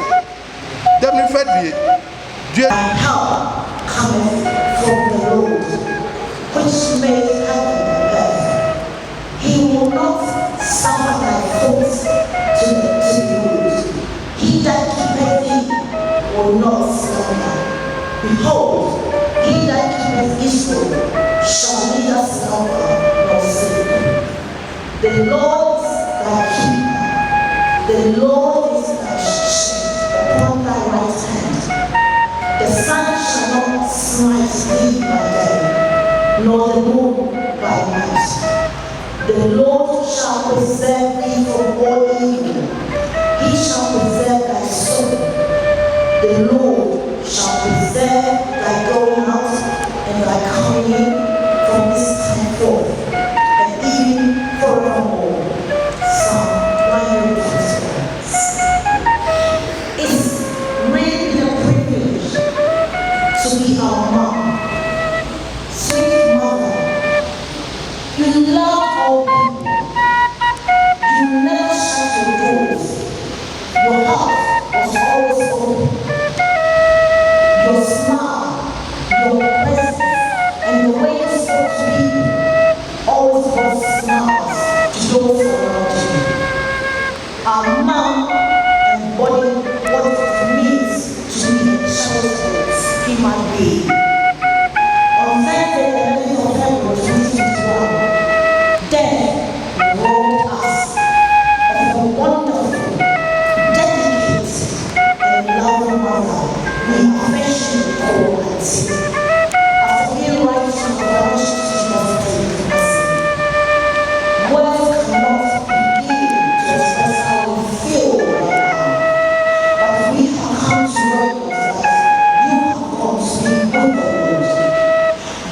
dɛm ne fa due help cometh from the Lord, which made heaven and earth. He will not suffer thy foot to be moved. He that keepeth thee will not slumber. Behold, he that keepeth Israel shall neither slumber nor sleep. The Lord is thy keeper. The Lord is thy shade upon thy right hand. The sun shall not smite thee by day, nor the moon by night. The Lord shall preserve thee from all evil. He shall preserve thy soul. The Lord shall preserve thy going out and thy coming in from this time forth, and even forevermore. Psalm 124. It's really a privilege to be our mom. Sweet mother, you love all people. You never shut your doors. Your heart was always open. Your smile, your presence, and the way you spoke to people always brought smiles to those around you. Our mom embodied what it means to be a childless human being. On Thursday, the 11th of February 2021, death rolled us of a wonderful, dedicated, and loving mother we affectionately call Auntie. After being right from the Washington Hospital, words cannot begin to express how we feel right now. But we have come to recognize that you have come to be with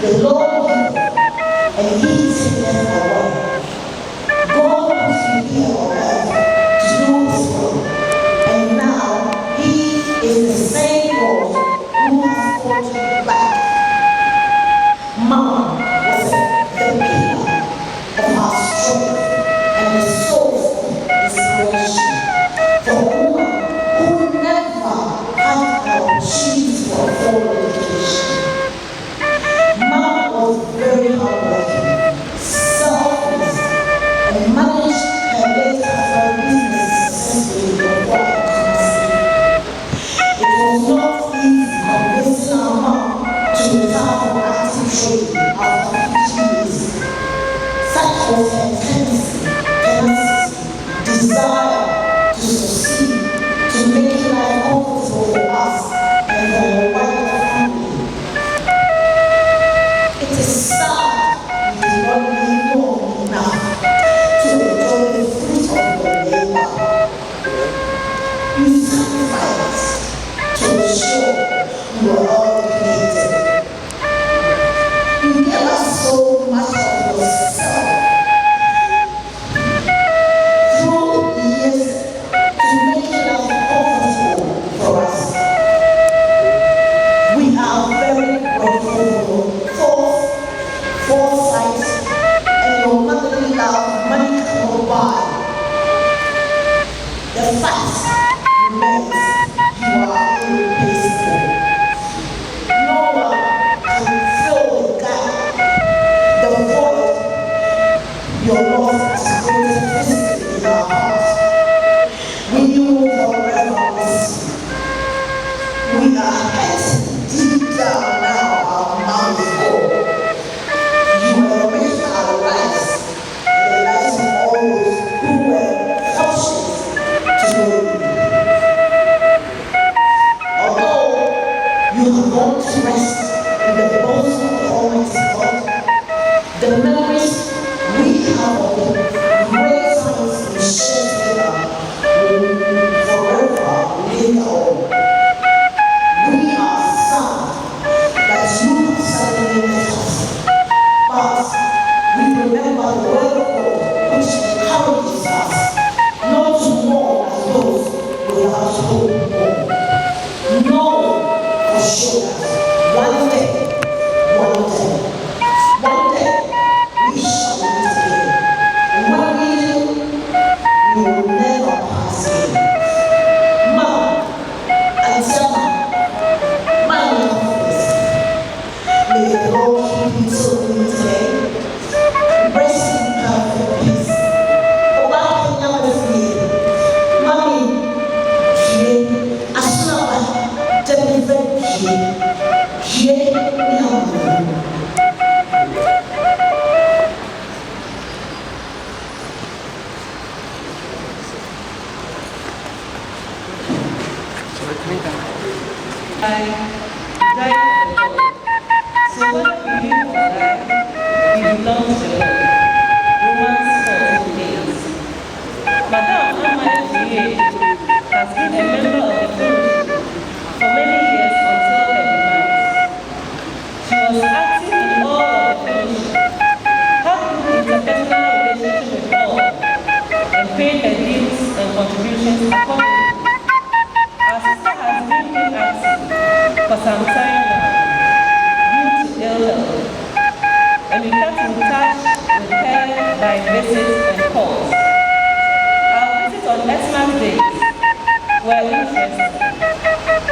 the Lord giver, and He taketh away. God put you here on earth to do His will, and now He is the same God who has called you back. Mom was the pillar of our strength and the source of inspiration for a woman who never had an opportunity for a formal education. Mom was very hardworking, selfless, and managed her late husband's business successfully before Kumasi. It was not easy convincing our mom to retire from active trading after 50 years. Such was her tenacity, desire to succeed, to make life comfortable for us and for her wider family. It is sad we did not live long enough to enjoy the fruit of your labor. You sacrificed to ensure you were all created. You gave us so much of yourself through the years to make life comfortable for us. We are very grateful for your foresight, and your motherly love money cannot buy. The fact remains you are irreplaceable. No one can fill the gap, the void your loss has created physically in our hearts. We knew forever this. We are hurt deep down now, our mouth is full. You enrich our lives and the lives of all those who were fortunate to know you. Although you have gone to rest in the bosom of the Almighty God, the memories we have of the great times we shared together will forever live on. We are sad that you have suddenly left us, but we remember the word of God which encourages us not to mourn as those without hope more. Know for sure that one day, we shall died for the Lord. So whether we live or die, we belong to the Lord. Romans 14:8. Madame Afriyie has been a member of the fellowship for many years until her demise. She was active in all of the fellowship, had good interpersonal relationship with all, and paid her dues and contributions accordingly. Our sister has been inactive for some time now due to ill health, and we kept in touch with her by visits and calls. Our visits on Xmas days were interesting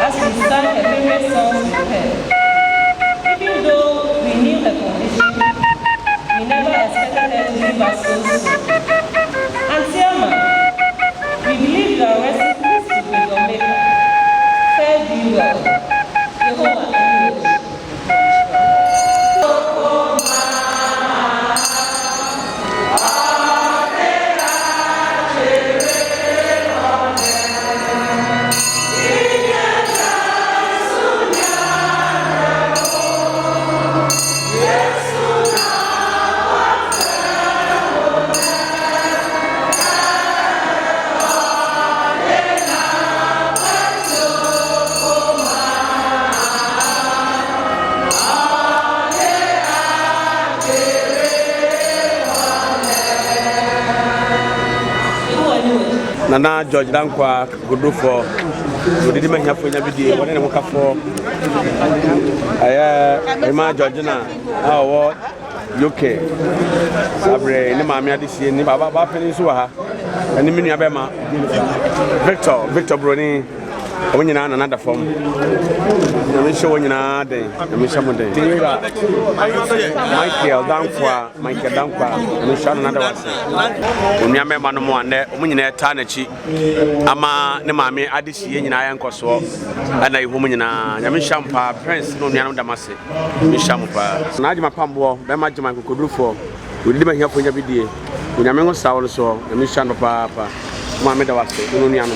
as we sang her favorite songs with her. Even though we knew her condition, we never expected her to leave us so soon. Auntie Amma, we believe you are resting peacefully with your maker. Fare thee well. Yehovah Nana Georgina kwa Godofo Odidi Mahafo nya bidie wone ne mokafo aya Emma Georgina awo UK sabre ni maami adesie ni baba ba peni so ha ani minu abema Victor Broni onyina na nada fom na me show onyina den na me shamo den tinga Michael Dankwa me show na nada wase onya me manu mo ane onyina eta na chi ama ne maami adesie nyina ya nkoso ana ihu nyina nya me shampa prince no nua no damase me shampa na ajima pambo be ma ajima kokodrufo odidi ma hiafo nya bidie onya me ngo sawo so na me shando papa ma me da wase no nua no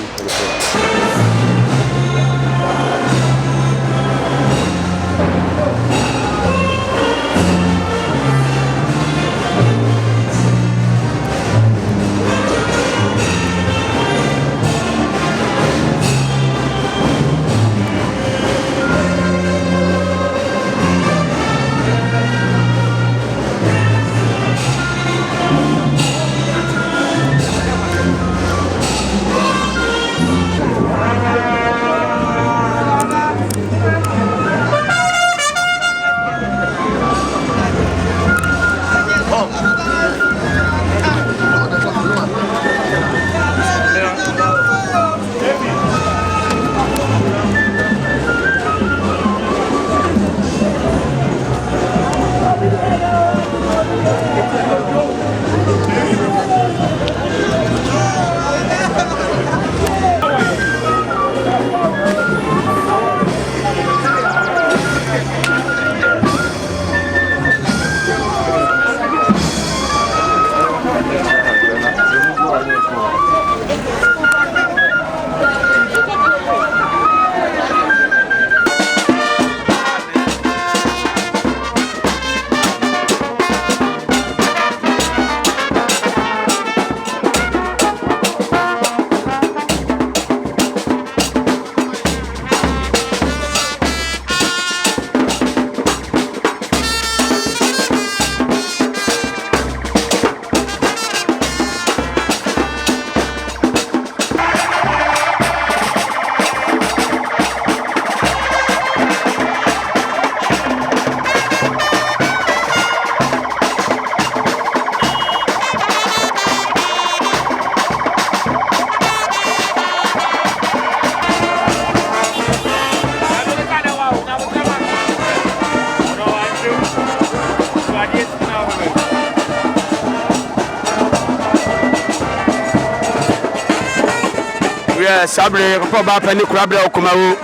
sabre ko ba pani kura bra Kumawu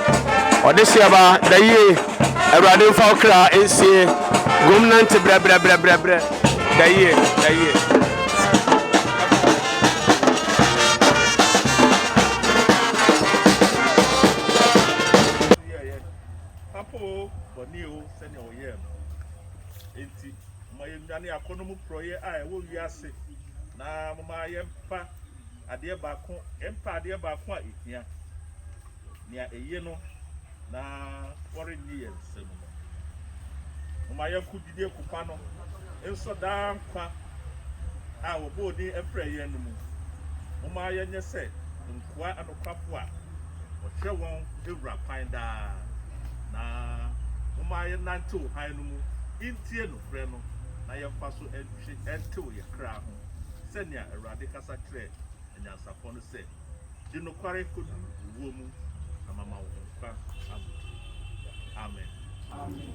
odisia ba daye awrade mfa okra ensie gomnante bra daye proye a wo wiase na mama yempa ade baako empa ade baako a ehia nia eye no na wore ni yensem mama yakudide kupa no enso da nkwa a wo bodi efra ye no mu mama yenye se nkwa anokwafo a wo hwe won ewura kwan da na mama ye nanto han no mu intie no frɛ no na yɛfa so ɛntew yɛ kra ho sɛnea awurade kasa kyerɛ anyansafo no sɛ de nokware kodu wo mu na mama wo nkwa amen amen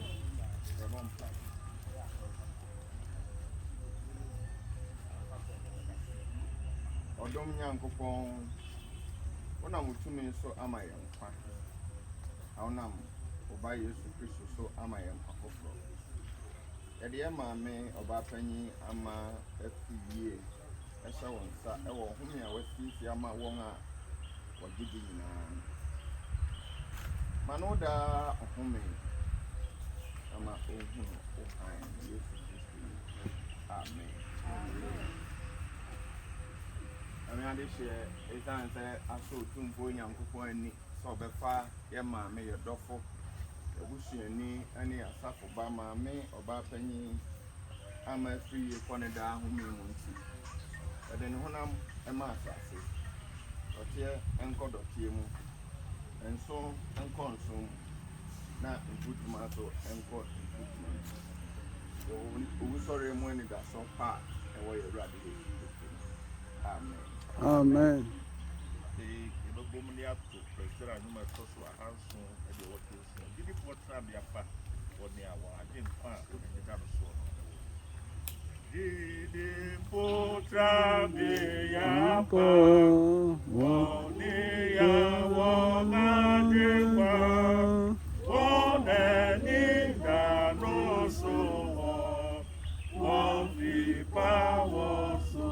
Odom Nyankopɔn wona mutumi so ama yɛ nkwa awonam Oba Yesu Kristo so ama yɛ nkwa foforo yɛde maame Obaapanin ama Afriyie ɛhyɛ wɔn nsa ɛwɔ home a wasisi ama wɔn a wɔgye nyinaa ma no da home ama ohunu ohan Yesu Kristo amen Amiade share esan sɛ aso tumfo Nyankopɔn ani sɛ ɔbɛfa yɛ maame yɛ dɔfo ebusuani ani asafo ba maame Obaapanin ama Afriyie kɔne da home mu nti ɛde ne honam ɛma asase ɔteɛ ɛnkɔ dɔteɛ mu ɛnso ɛnkɔ nso na mputuma so ɛnkɔ mputuma owusɔre mu ani da so pa ɛwɔ yɛ Awurade amen amen Bomnia to Presbyterian Cemetery so a hands on the water. Did it for Trabiapa or near one? I didn't find the damn sword. Did it for Trabiapa or near one and no so one the power so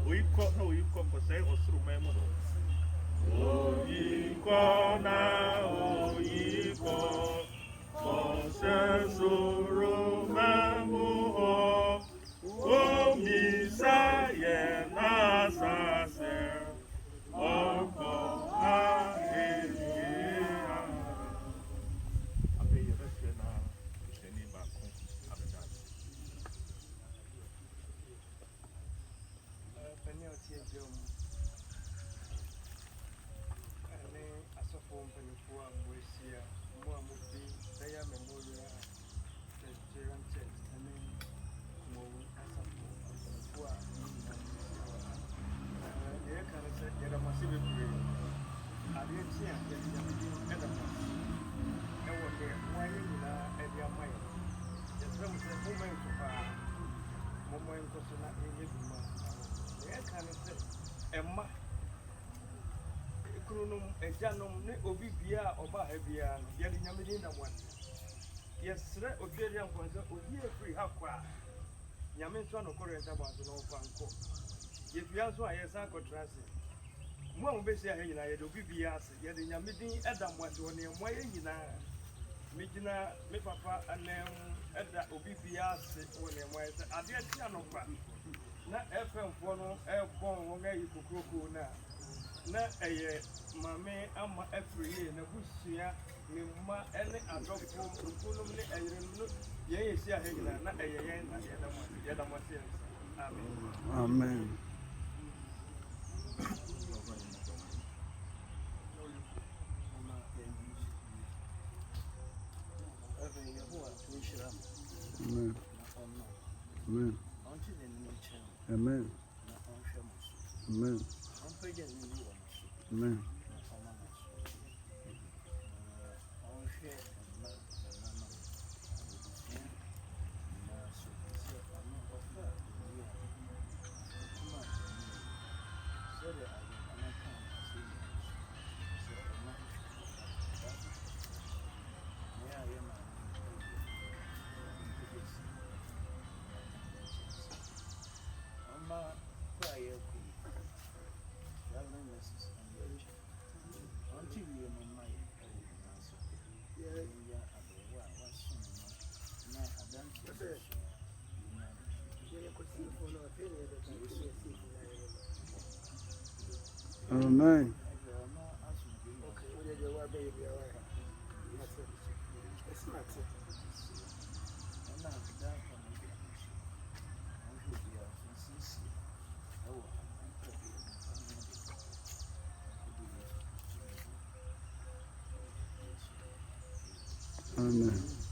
we caught no you come for say or through memory. Oyikona oyiko konsensoro mamu omisaye nasase oko ahia abe yebesena seni bako abedan Penny Otiejom Penifua Moisia, Moamubi, Daya Memorial, Presbyterian Church, and then Kumawu-Ashanti Region. The can say that a massive prayer. I didn't see a element. And what they are winding in a mile. The film said, Moment to her, Moment to Sona in his mouth. The can say, Emma. Kronum ejanom ne obi bia oba ha bia no ye de nyamedin na mwan yesre obiari ankonse obi efri ha kwa nyame nso no korenta banso no fanko ye bia nso ayesa kotrase mo a be sia ha nyina ye de obi bia ase ye de nyamedin eda mwase woni mo ye nyina me gina me papa anem eda obi bia ase woni mo ayesa ade atia no kwa na efemfo no ebon won ayi kokroko na eye mame ama Afriyie na busua me ma ene adofo nkunum ne ayirem no ye yesi ahegina na eye yen na ye da mo amen amen amen amen amen amen Amen. Amen.